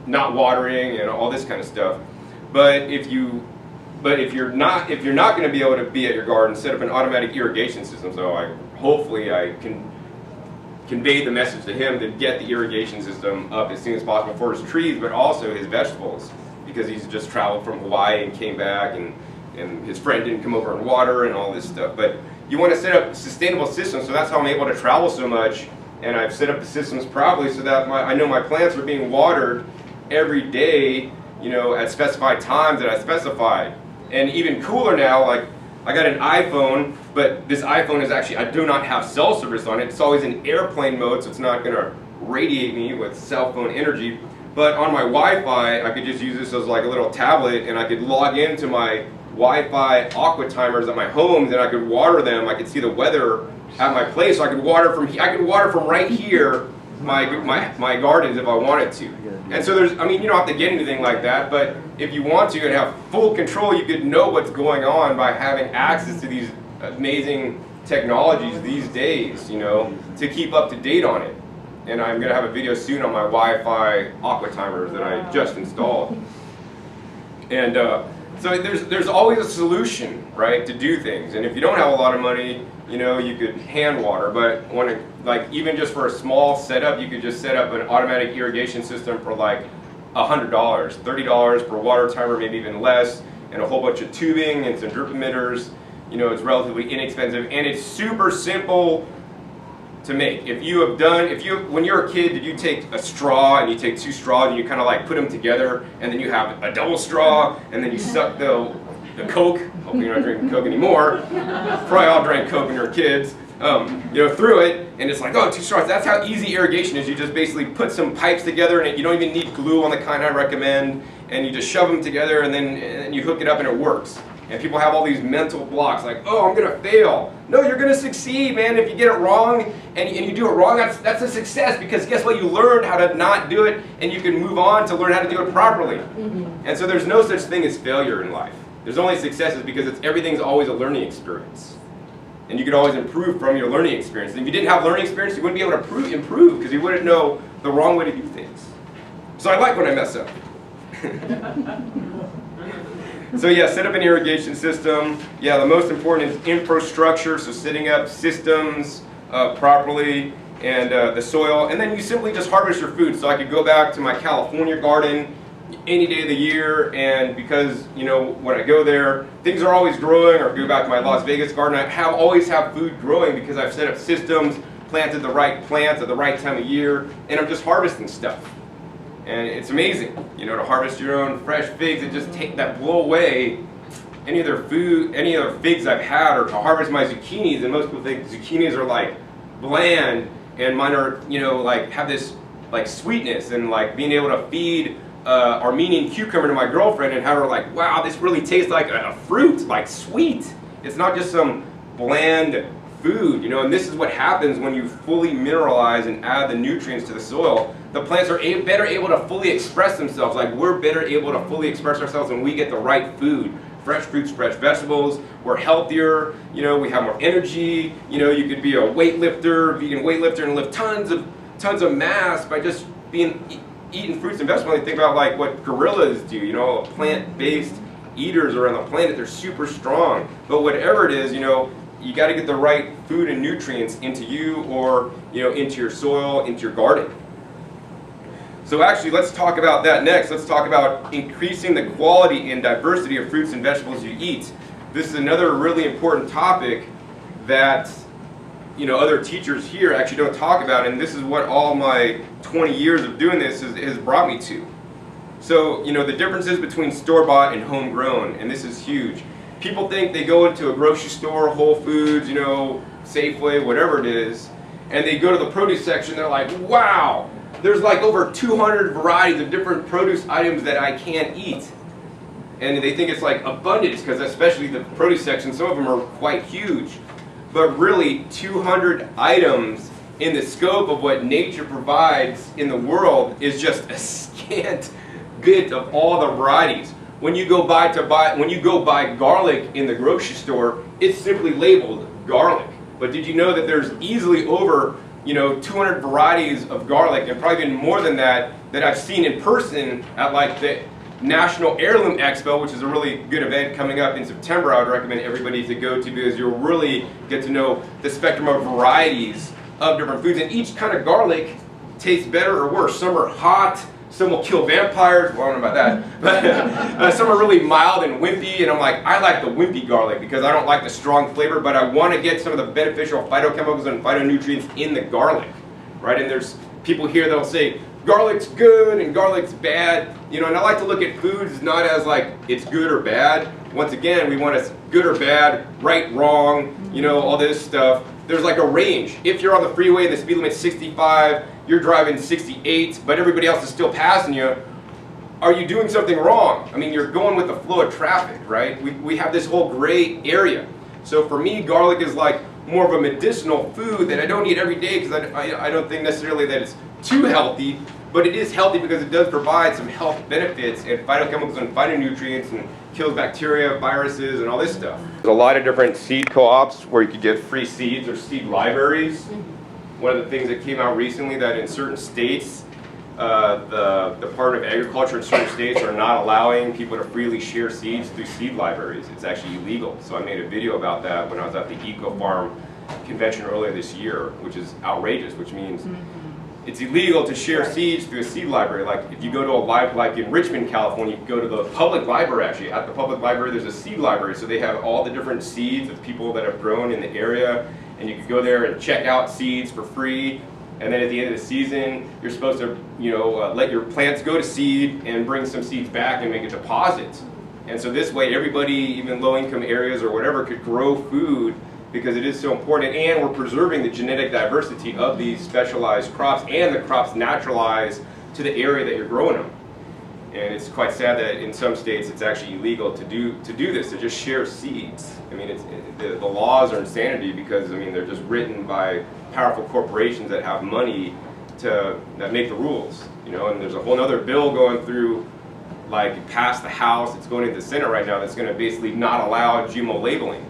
not watering and all this kind of stuff. But if you're not going to be able to be at your garden, set up an automatic irrigation system. So hopefully I can convey the message to him to get the irrigation system up as soon as possible for his trees, but also his vegetables, because he's just traveled from Hawaii and came back, and his friend didn't come over and water and all this stuff. But you want to set up sustainable systems, so that's how I'm able to travel so much, and I've set up the systems properly so that I know my plants are being watered every day, you know, at specified times that I specified. And even cooler now, like I got an iPhone, but this iPhone is actually, I do not have cell service on it. It's always in airplane mode, so it's not going to radiate me with cell phone energy. But on my Wi-Fi, I could just use this as like a little tablet, and I could log into my Wi-Fi aqua timers at my homes, and I could water them. I could see the weather at my place. So I could water from right here my gardens if I wanted to. And so there's, I mean, you don't have to get anything like that, but if you want to and have full control, you could know what's going on by having access to these amazing technologies these days, you know, to keep up to date on it. And I'm going to have a video soon on my Wi-Fi aqua timers that I just installed. And so there's always a solution, right, to do things. And if you don't have a lot of money, you know, you could hand water. But when it, like even just for a small setup, you could just set up an automatic irrigation system for like $100, $30 per water timer, maybe even less, and a whole bunch of tubing and some drip emitters. You know, it's relatively inexpensive and it's super simple to make. When you're a kid, did you take a straw and you take 2 straws and you kind of like put them together, and then you have a double straw, and then you suck the Coke, hopefully you're not drinking Coke anymore, probably all drank Coke when you were kids, you know, through it, and it's like, oh, 2 straws. That's how easy irrigation is. You just basically put some pipes together, and you don't even need glue on the kind I recommend, and you just shove them together, and then you hook it up and it works. And people have all these mental blocks, like, oh, I'm gonna fail. No, you're gonna succeed, man. If you get it wrong and you do it wrong, that's a success, because guess what? You learned how to not do it, and you can move on to learn how to do it properly. And so there's no such thing as failure in life. There's only successes, because everything's always a learning experience. And you could always improve from your learning experience. And if you didn't have learning experience, you wouldn't be able to improve, because you wouldn't know the wrong way to do things. So I like when I mess up. So yeah, set up an irrigation system. Yeah, the most important is infrastructure, so setting up systems properly, and the soil. And then you simply just harvest your food. So I could go back to my California garden any day of the year, and because, you know, when I go there, things are always growing, or go back to my Las Vegas garden, I always have food growing, because I've set up systems, planted the right plants at the right time of year, and I'm just harvesting stuff. And it's amazing, you know, to harvest your own fresh figs and just blow away any other figs I've had, or to harvest my zucchinis. And most people think zucchinis are like bland, and mine are, you know, like have this like sweetness, and like being able to feed Armenian cucumber to my girlfriend and have her like, wow, this really tastes like a fruit, like sweet. It's not just some bland food, you know. And this is what happens when you fully mineralize and add the nutrients to the soil. The plants are better able to fully express themselves. Like, we're better able to fully express ourselves when we get the right food. Fresh fruits, fresh vegetables. We're healthier, you know, we have more energy. You know, you could be a weightlifter, vegan weightlifter, and lift tons of mass by just eating fruits and vegetables. You think about like what gorillas do, you know, plant-based eaters around the planet. They're super strong. But whatever it is, you know, you got to get the right food and nutrients into you, or, you know, into your soil, into your garden. So actually, let's talk about that next. Let's talk about increasing the quality and diversity of fruits and vegetables you eat. This is another really important topic that, you know, other teachers here actually don't talk about, and this is what all my 20 years of doing this has brought me to. So, you know, the differences between store-bought and homegrown, and this is huge. People think they go into a grocery store, Whole Foods, you know, Safeway, whatever it is, and they go to the produce section, they're like, wow, there's like over 200 varieties of different produce items that I can't eat. And they think it's like abundance, because especially the produce section, some of them are quite huge. But really, 200 items in the scope of what nature provides in the world is just a scant bit of all the varieties. When you go buy garlic in the grocery store, it's simply labeled garlic. But did you know that there's easily over, you know, 200 varieties of garlic, and probably even more than that I've seen in person at like the National Heirloom Expo, which is a really good event coming up in September. I would recommend everybody to go to, because you'll really get to know the spectrum of varieties of different foods. And each kind of garlic tastes better or worse. Some are hot, some will kill vampires, well, I don't know about that, but some are really mild and wimpy, and I'm like, I like the wimpy garlic because I don't like the strong flavor, but I want to get some of the beneficial phytochemicals and phytonutrients in the garlic, right? And there's people here that'll say, garlic's good and garlic's bad, you know, and I like to look at foods not as like it's good or bad. Once again, we want it good or bad, right, wrong, you know, all this stuff. There's like a range. If you're on the freeway and the speed limit's 65, you're driving 68, but everybody else is still passing you, are you doing something wrong? I mean, you're going with the flow of traffic, right? We have this whole gray area. So for me, garlic is like more of a medicinal food that I don't eat every day because I don't think necessarily that it's too healthy, but it is healthy because it does provide some health benefits and phytochemicals and phytonutrients and kills bacteria, viruses, and all this stuff. There's a lot of different seed co-ops where you could get free seeds or seed libraries. One of the things that came out recently that in certain states, the Department of Agriculture in certain states are not allowing people to freely share seeds through seed libraries. It's actually illegal. So I made a video about that when I was at the Eco Farm convention earlier this year, which is outrageous, which means it's illegal to share seeds through a seed library. Like if you go to a library, like in Richmond, California, you can go to the public library actually. At the public library there's a seed library, so they have all the different seeds of people that have grown in the area, and you can go there and check out seeds for free. And then at the end of the season, you're supposed to, you know, let your plants go to seed and bring some seeds back and make a deposit. And so this way everybody, even low-income areas or whatever, could grow food because it is so important, and we're preserving the genetic diversity of these specialized crops, and the crops naturalize to the area that you're growing them. And it's quite sad that in some states it's actually illegal to do this, to just share seeds. I mean, the laws are insanity because, I mean, they're just written by powerful corporations that have money that make the rules, you know. And there's a whole other bill going through, like past the House, it's going into the Senate right now, that's going to basically not allow GMO labeling,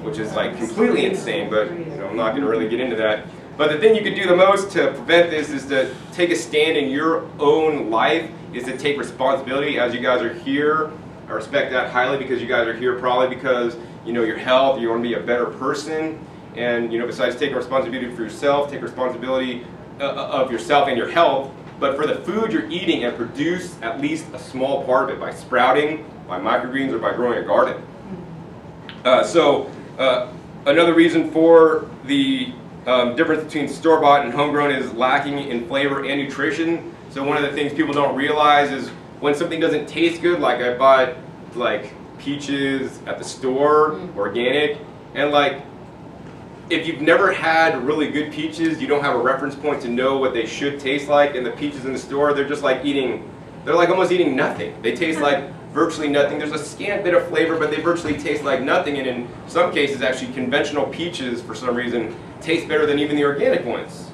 which is like completely insane, but you know, I'm not going to really get into that. But the thing you could do the most to prevent this is to take a stand in your own life, is to take responsibility. As you guys are here, I respect that highly because you guys are here probably because, you know, your health, you want to be a better person. And, you know, besides taking responsibility for yourself, take responsibility of yourself and your health, but for the food you're eating, and produce at least a small part of it by sprouting, by microgreens, or by growing a garden. Another reason for the difference between store-bought and homegrown is lacking in flavor and nutrition. So one of the things people don't realize is when something doesn't taste good, like I bought like peaches at the store, organic, and like if you've never had really good peaches, you don't have a reference point to know what they should taste like, and the peaches in the store, they're just like they're like almost eating nothing. They taste like virtually nothing. There's a scant bit of flavor, but they virtually taste like nothing, and in some cases actually conventional peaches for some reason taste better than even the organic ones.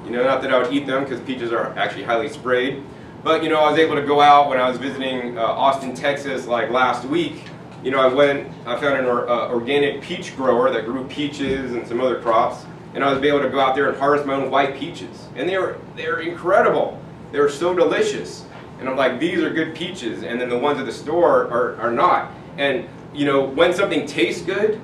You know, not that I would eat them because peaches are actually highly sprayed, but you know, I was able to go out when I was visiting Austin, Texas like last week. You know, I found an organic peach grower that grew peaches and some other crops, and I was able to go out there and harvest my own white peaches, and they're incredible. They were so delicious. And I'm like, these are good peaches, and then the ones at the store are not. And you know, when something tastes good,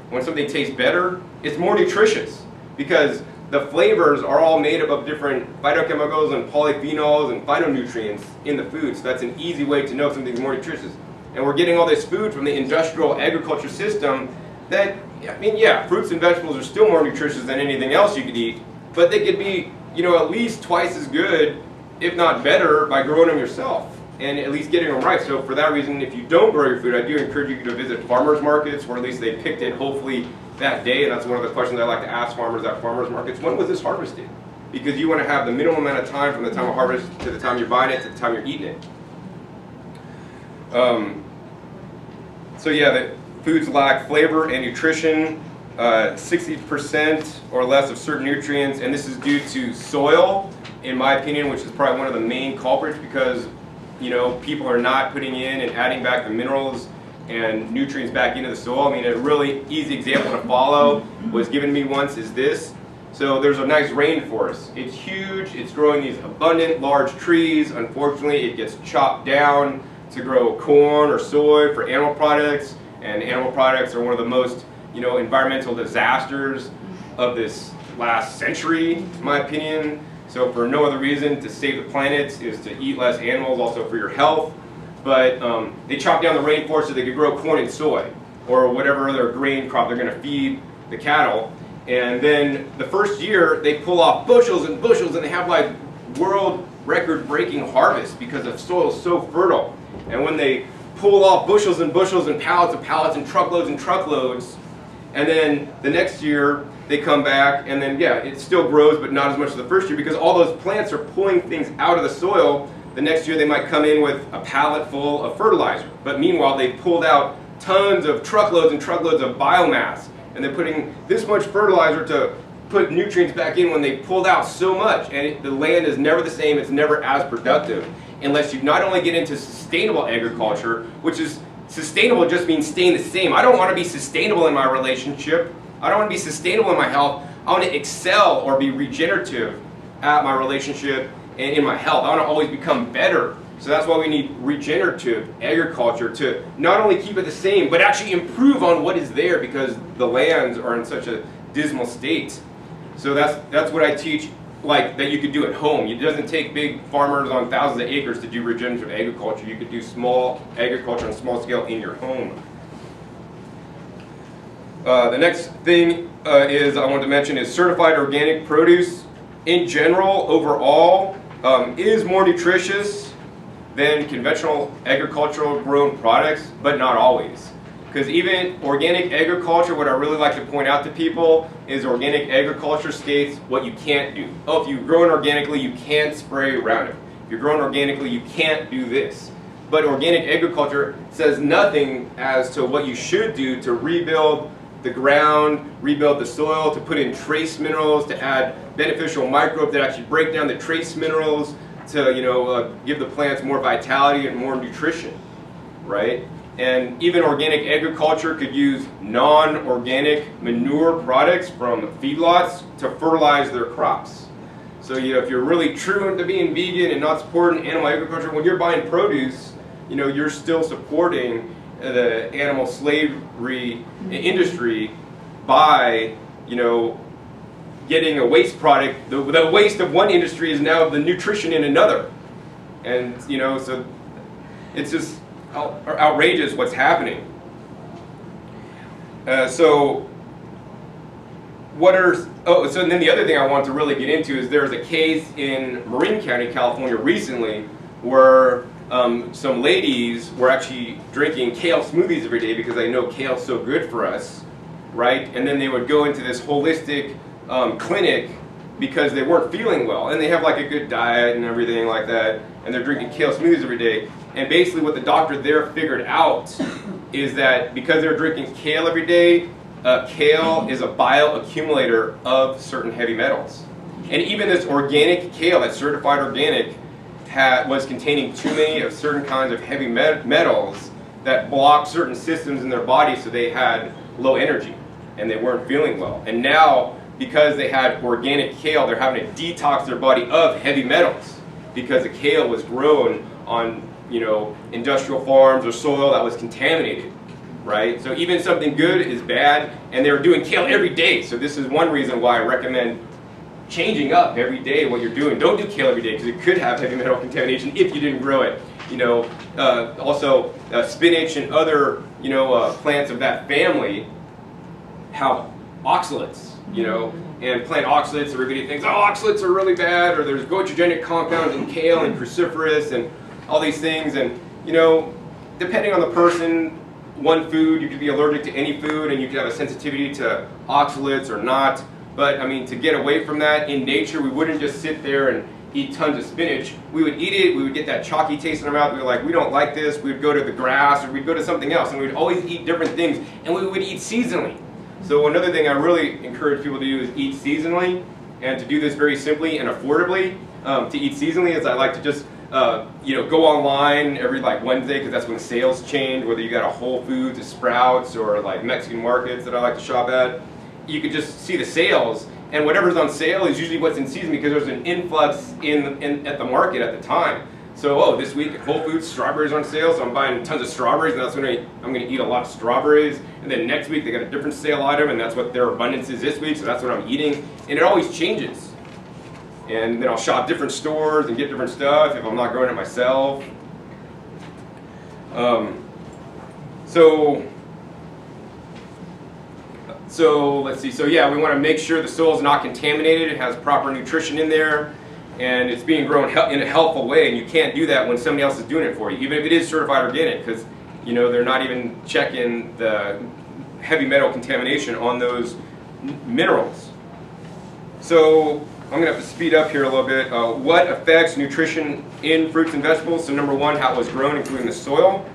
when something tastes better, it's more nutritious because the flavors are all made up of different phytochemicals and polyphenols and phytonutrients in the food. So that's an easy way to know if something's more nutritious. And we're getting all this food from the industrial agriculture system that, I mean, yeah, fruits and vegetables are still more nutritious than anything else you could eat, but they could be, you know, at least twice as good, if not better, by growing them yourself and at least getting them right. So for that reason, if you don't grow your food, I do encourage you to visit farmers markets, or at least they picked it hopefully that day. And that's one of the questions I like to ask farmers at farmers markets. When was this harvested? Because you want to have the minimum amount of time from the time of harvest to the time you're buying it to the time you're eating it. So yeah, the foods lack flavor and nutrition, 60% or less of certain nutrients, and this is due to soil, in my opinion, which is probably one of the main culprits because, you know, people are not putting in and adding back the minerals and nutrients back into the soil. I mean, a really easy example to follow was given to me once is this. So there's a nice rainforest. It's huge, it's growing these abundant large trees. Unfortunately, it gets chopped down to grow corn or soy for animal products, and animal products are one of the most, you know, environmental disasters of this last century, in my opinion. So for no other reason to save the planet is to eat less animals, also for your health. But they chop down the rainforest so they could grow corn and soy, or whatever other grain crop they're going to feed the cattle. And then the first year they pull off bushels and bushels, and they have like world record-breaking harvests because the soil is so fertile. And when they pull off bushels and bushels and pallets and truckloads, and then the next year they come back and then, yeah, it still grows, but not as much as the first year because all those plants are pulling things out of the soil. The next year they might come in with a pallet full of fertilizer. But meanwhile, they've pulled out tons of truckloads and truckloads of biomass. And they're putting this much fertilizer to put nutrients back in when they pulled out so much. And the land is never the same. It's never as productive unless you not only get into sustainable agriculture, which is sustainable just means staying the same. I don't want to be sustainable in my relationship. I don't want to be sustainable in my health. I want to excel or be regenerative at my relationship and in my health. I want to always become better. So that's why we need regenerative agriculture to not only keep it the same, but actually improve on what is there because the lands are in such a dismal state. So that's what I teach, like that you could do at home. It doesn't take big farmers on thousands of acres to do regenerative agriculture. You could do small agriculture on a small scale in your home. The next thing is I want to mention is certified organic produce in general, overall, is more nutritious than conventional agricultural grown products, but not always. Because even organic agriculture, what I really like to point out to people is organic agriculture states what you can't do. Oh, if you're growing organically, you can't spray Roundup. If you're growing organically, you can't do this. But organic agriculture says nothing as to what you should do to rebuild the ground, rebuild the soil, to put in trace minerals, to add beneficial microbes that actually break down the trace minerals to give the plants more vitality and more nutrition, right? And even organic agriculture could use non-organic manure products from feedlots to fertilize their crops. So if you're really true to being vegan and not supporting animal agriculture, when you're buying produce, you're still supporting the animal slavery industry by, getting a waste product. The waste of one industry is now the nutrition in another. And, so it's just outrageous what's happening. So then the other thing I want to really get into is there's a case in Marin County, California recently where some ladies were actually drinking kale smoothies every day because they know kale's so good for us, right? And then they would go into this holistic clinic because they weren't feeling well, and they have like a good diet and everything like that, and they're drinking kale smoothies every day. And basically what the doctor there figured out is that because they're drinking kale every day, kale is a bioaccumulator of certain heavy metals. And even this organic kale, that's certified organic, was containing too many of certain kinds of heavy metals that blocked certain systems in their body, so they had low energy and they weren't feeling well. And now, because they had organic kale, they're having to detox their body of heavy metals because the kale was grown on industrial farms or soil that was contaminated, right? So even something good is bad, and they were doing kale every day. So this is one reason why I recommend changing up every day what you're doing. Don't do kale every day because it could have heavy metal contamination if you didn't grow it. Also spinach and other plants of that family have oxalates. And plant oxalates, everybody thinks, oh, oxalates are really bad, or there's goitrogenic compounds in kale and cruciferous and all these things. And, depending on the person, one food, you could be allergic to any food and you could have a sensitivity to oxalates or not. But, to get away from that, in nature, we wouldn't just sit there and eat tons of spinach. We would eat it, we would get that chalky taste in our mouth, we were like, we don't like this, we would go to the grass, or we'd go to something else, and we would always eat different things, and we would eat seasonally. So another thing I really encourage people to do is eat seasonally, and to do this very simply and affordably. To eat seasonally is I like to just go online every Wednesday, because that's when sales change, whether you got a Whole Foods, a Sprouts, or Mexican markets that I like to shop at. You could just see the sales, and whatever's on sale is usually what's in season because there's an influx at the market at the time. So, this week at Whole Foods, strawberries are on sale, so I'm buying tons of strawberries, and that's when I'm going to eat a lot of strawberries. And then next week they got a different sale item, and that's what their abundance is this week, so that's what I'm eating. And it always changes. And then I'll shop different stores and get different stuff if I'm not growing it myself. So let's see. So yeah, we want to make sure the soil is not contaminated. It has proper nutrition in there. and it's being grown in a healthful way, and you can't do that when somebody else is doing it for you, even if it is certified organic, because you know they're not even checking the heavy metal contamination on those minerals. So I'm going to have to speed up here a little bit. What affects nutrition in fruits and vegetables? So number one, how it was grown, including the soil,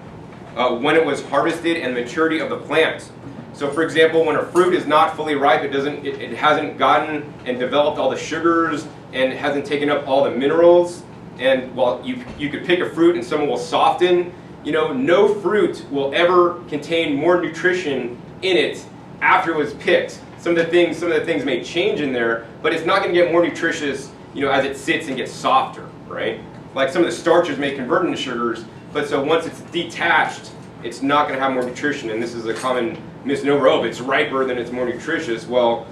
when it was harvested, and the maturity of the plant. So for example, when a fruit is not fully ripe, it hasn't gotten and developed all the sugars and hasn't taken up all the minerals. And while you could pick a fruit and someone will soften, you know, no fruit will ever contain more nutrition in it after it was picked. Some of the things may change in there, but it's not going to get more nutritious, you know, as it sits and gets softer, right? Like some of the starches may convert into sugars, but so once it's detached, it's not going to have more nutrition. And this is a common misnomer: oh, if it's riper, then it's more nutritious. Well,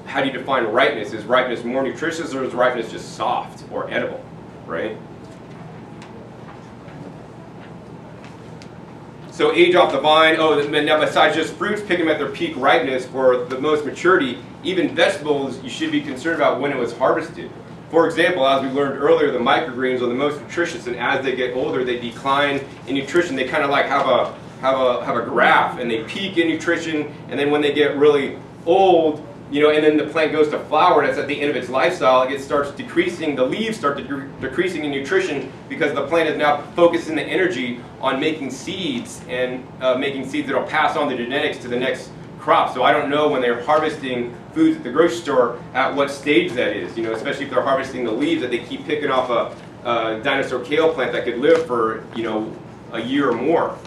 how do you define ripeness? Is ripeness more nutritious, or is ripeness just soft or edible, right? So age off the vine. Oh, now besides just fruits, pick them at their peak ripeness for the most maturity. Even vegetables, you should be concerned about when it was harvested. For example, as we learned earlier, the microgreens are the most nutritious, and as they get older, they decline in nutrition. They kind of like have a graph, and they peak in nutrition, and then when they get really old, you know, and then the plant goes to flower, and it's at the end of its lifestyle, it starts decreasing, the leaves start decreasing in nutrition because the plant is now focusing the energy on making seeds, and making seeds that will pass on the genetics to the next crop. So I don't know when they're harvesting foods at the grocery store at what stage that is, you know, especially if they're harvesting the leaves that they keep picking off a dinosaur kale plant that could live for, you know, a year or more.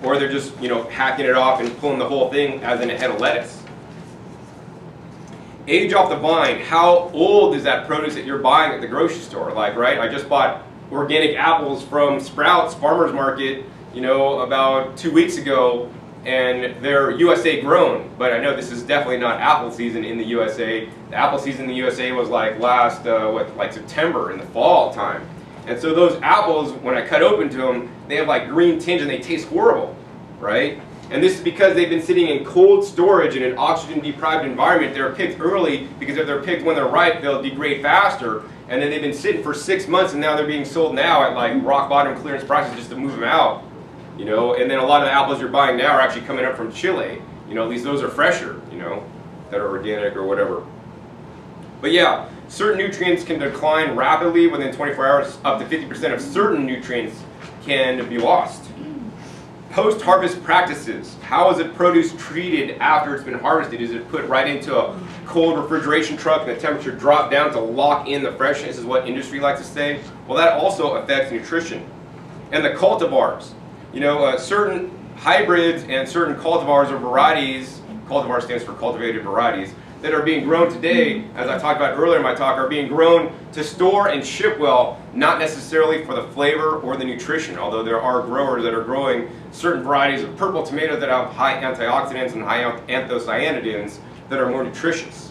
Or they're just, you know, hacking it off and pulling the whole thing as in a head of lettuce. Age off the vine. How old is that produce that you're buying at the grocery store? Like, right, I just bought organic apples from Sprouts Farmers Market, you know, about 2 weeks ago, and they're USA grown. But I know this is definitely not apple season in the USA. The apple season in the USA was like last, like September, in the fall time. And so those apples, when I cut open to them, they have like green tinge and they taste horrible, right? And this is because they've been sitting in cold storage in an oxygen-deprived environment. They're picked early because if they're picked when they're ripe, they'll degrade faster. And then they've been sitting for 6 months, and now they're being sold now at like rock bottom clearance prices just to move them out, you know. And then a lot of the apples you're buying now are actually coming up from Chile. You know, at least those are fresher, you know, that are organic or whatever. But yeah, certain nutrients can decline rapidly within 24 hours. Up to 50% of certain nutrients can be lost. Post-harvest practices. How is the produce treated after it's been harvested? Is it put right into a cold refrigeration truck and the temperature dropped down to lock in the freshness, is what industry likes to say? Well, that also affects nutrition. And the cultivars. You know, certain hybrids and certain cultivars or varieties, cultivar stands for cultivated varieties, that are being grown today, as I talked about earlier in my talk, are being grown to store and ship well, not necessarily for the flavor or the nutrition, although there are growers that are growing certain varieties of purple tomatoes that have high antioxidants and high anthocyanidins that are more nutritious.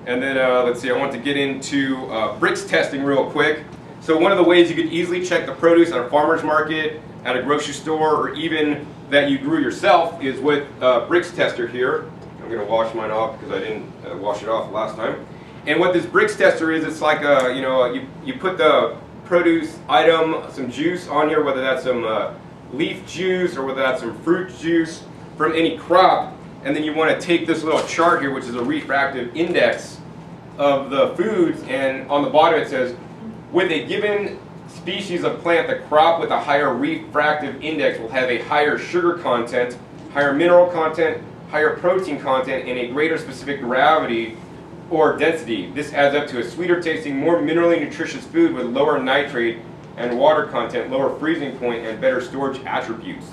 And then, let's see, I want to get into bricks testing real quick. So one of the ways you could easily check the produce at a farmer's market, at a grocery store, or even that you grew yourself is with bricks tester here. I'm going to wash mine off because I didn't wash it off last time. And what this bricks tester is, it's like a, you know, you put the produce item, some juice on here, whether that's some leaf juice or whether that's some fruit juice from any crop, and then you want to take this little chart here, which is a refractive index of the foods, and on the bottom it says, with a given species of plant, the crop with a higher refractive index will have a higher sugar content, higher mineral content, higher protein content, and a greater specific gravity or density. This adds up to a sweeter tasting, more minerally nutritious food with lower nitrate and water content, lower freezing point, and better storage attributes.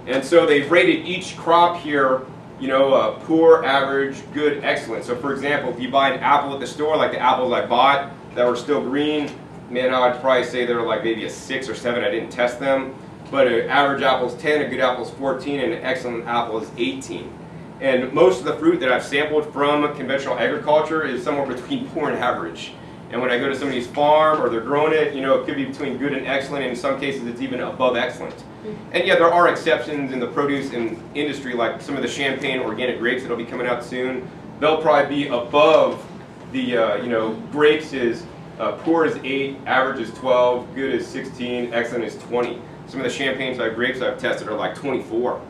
And so they've rated each crop here, you know, poor, average, good, excellent. So for example, if you buy an apple at the store, like the apples I bought that were still green, man, I'd probably say they're like maybe a 6 or 7. I didn't test them. But an average apple is 10, a good apple is 14, and an excellent apple is 18. And most of the fruit that I've sampled from conventional agriculture is somewhere between poor and average. And when I go to somebody's farm or they're growing it, you know, it could be between good and excellent, and in some cases it's even above excellent. And yeah, there are exceptions in the produce industry, like some of the champagne organic grapes that'll be coming out soon. They'll probably be above grapes is poor is 8, average is 12, good is 16, excellent is 20. Some of the champagnes grapes I've tested are like 24.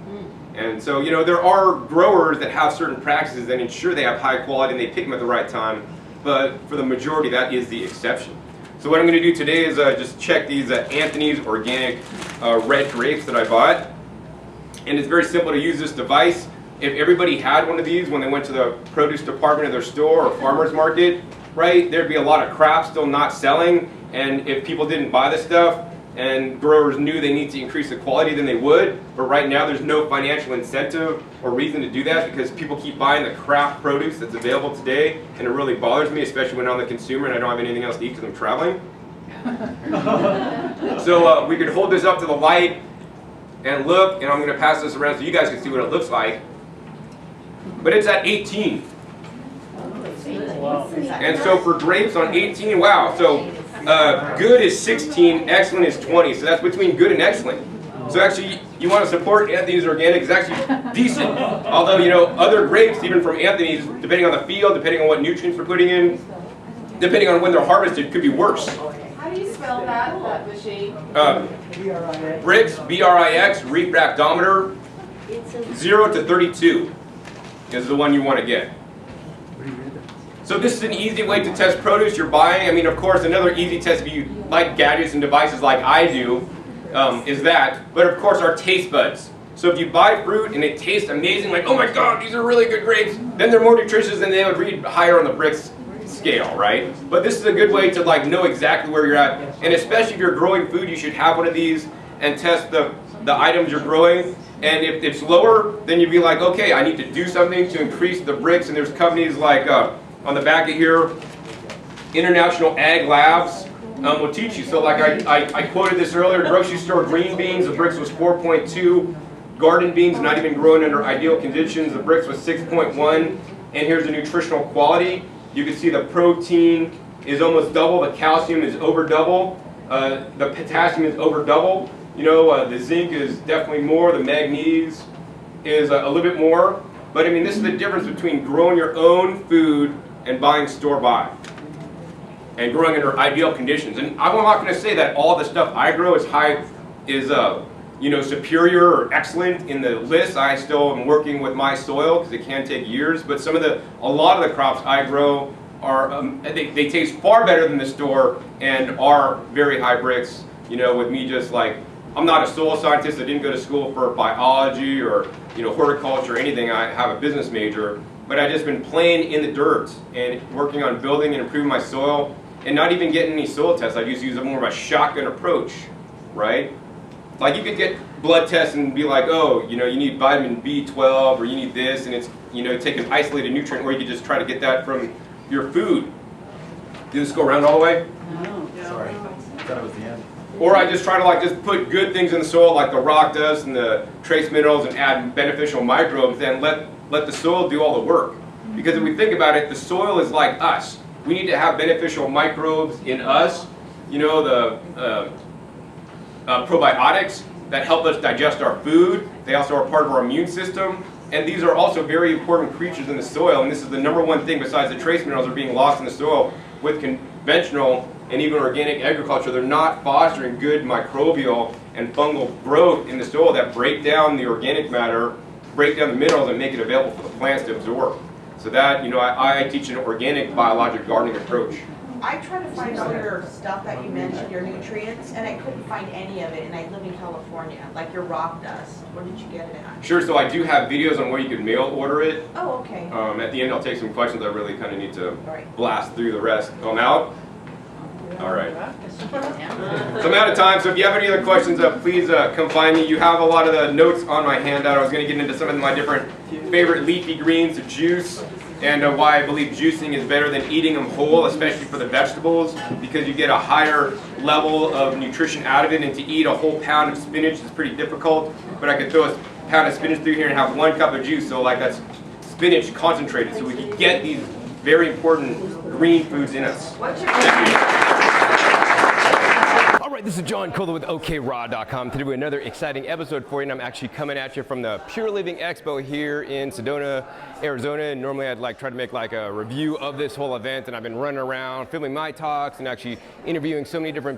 And so, there are growers that have certain practices that ensure they have high quality and they pick them at the right time, but for the majority, that is the exception. So what I'm going to do today is just check these Anthony's organic red grapes that I bought. And it's very simple to use this device. If everybody had one of these when they went to the produce department of their store or farmer's market, right, there'd be a lot of crop still not selling. And if people didn't buy this stuff, and growers knew they need to increase the quality, then they would. But right now there's no financial incentive or reason to do that because people keep buying the crap produce that's available today, and it really bothers me, especially when I'm the consumer and I don't have anything else to eat because I'm traveling. So we could hold this up to the light and look, and I'm going to pass this around so you guys can see what it looks like. But it's at 18. And so for grapes on 18, wow. So good is 16, excellent is 20. So that's between good and excellent. So actually, you want to support Anthony's Organic. It's actually decent. Although, other grapes, even from Anthony's, depending on the field, depending on what nutrients we're putting in, depending on when they're harvested, could be worse. How do you spell that the shade? Brix, B-R-I-X, refractometer, 0 to 32 is the one you want to get. So this is an easy way to test produce you're buying. I mean, of course, another easy test if you like gadgets and devices like I do is that. But of course, our taste buds. So if you buy fruit and it tastes amazing, like, oh my God, these are really good grapes, then they're more nutritious and they would read higher on the Brix scale, right? But this is a good way to know exactly where you're at. And especially if you're growing food, you should have one of these and test the items you're growing. And if it's lower, then you'd be like, okay, I need to do something to increase the Brix. And there's companies like, on the back of here, International Ag Labs will teach you. So like I quoted this earlier, grocery store green beans, the Brix was 4.2. Garden beans, not even growing under ideal conditions, the Brix was 6.1. And here's the nutritional quality. You can see the protein is almost double, the calcium is over double, the potassium is over double. The zinc is definitely more, the manganese is a little bit more. But I mean, this is the difference between growing your own food and buying store-bought and growing under ideal conditions. And I'm not going to say that all the stuff I grow is superior or excellent in the list. I still am working with my soil because it can take years. But a lot of the crops I grow are they taste far better than the store and are very high Brix. With me just like, I'm not a soil scientist. I didn't go to school for biology or horticulture or anything. I have a business major, but I've just been playing in the dirt and working on building and improving my soil, and not even getting any soil tests. I just use more of a shotgun approach, right? Like you could get blood tests and be like, oh, you need vitamin B12 or you need this, and it's take an isolated nutrient, or you could just try to get that from your food. Did this go around all the way? No. Sorry, I thought it was the end. Or I just try to just put good things in the soil like the rock does and the trace minerals and add beneficial microbes and let the soil do all the work. Because if we think about it, the soil is like us. We need to have beneficial microbes in us. The probiotics that help us digest our food. They also are part of our immune system. And these are also very important creatures in the soil. And this is the number one thing besides the trace minerals are being lost in the soil with conventional and even organic agriculture. They're not fostering good microbial and fungal growth in the soil that break down the organic matter, break down the minerals, and make it available for the plants to absorb. So that, I teach an organic biologic gardening approach. I tried to find all your stuff that you mentioned, your nutrients, and I couldn't find any of it, and I live in California, like your rock dust. Where did you get it at? Sure, so I do have videos on where you can mail order it. Oh, okay. At the end, I'll take some questions. I really kind of need to Right. blast through the rest. I'm out. All right. So I'm out of time, so if you have any other questions, please come find me. You have a lot of the notes on my handout. I was going to get into some of my different favorite leafy greens to juice, and why I believe juicing is better than eating them whole, especially for the vegetables, because you get a higher level of nutrition out of it. And to eat a whole pound of spinach is pretty difficult, but I could throw a pound of spinach through here and have 1 cup of juice, so that's spinach concentrated, so we can get these very important green foods in us. What's your right, this is John Kohler with okraw.com. Today we have another exciting episode for you, and I'm actually coming at you from the Pure Living Expo here in Sedona, Arizona. And normally I'd try to make a review of this whole event, and I've been running around filming my talks and actually interviewing so many different people.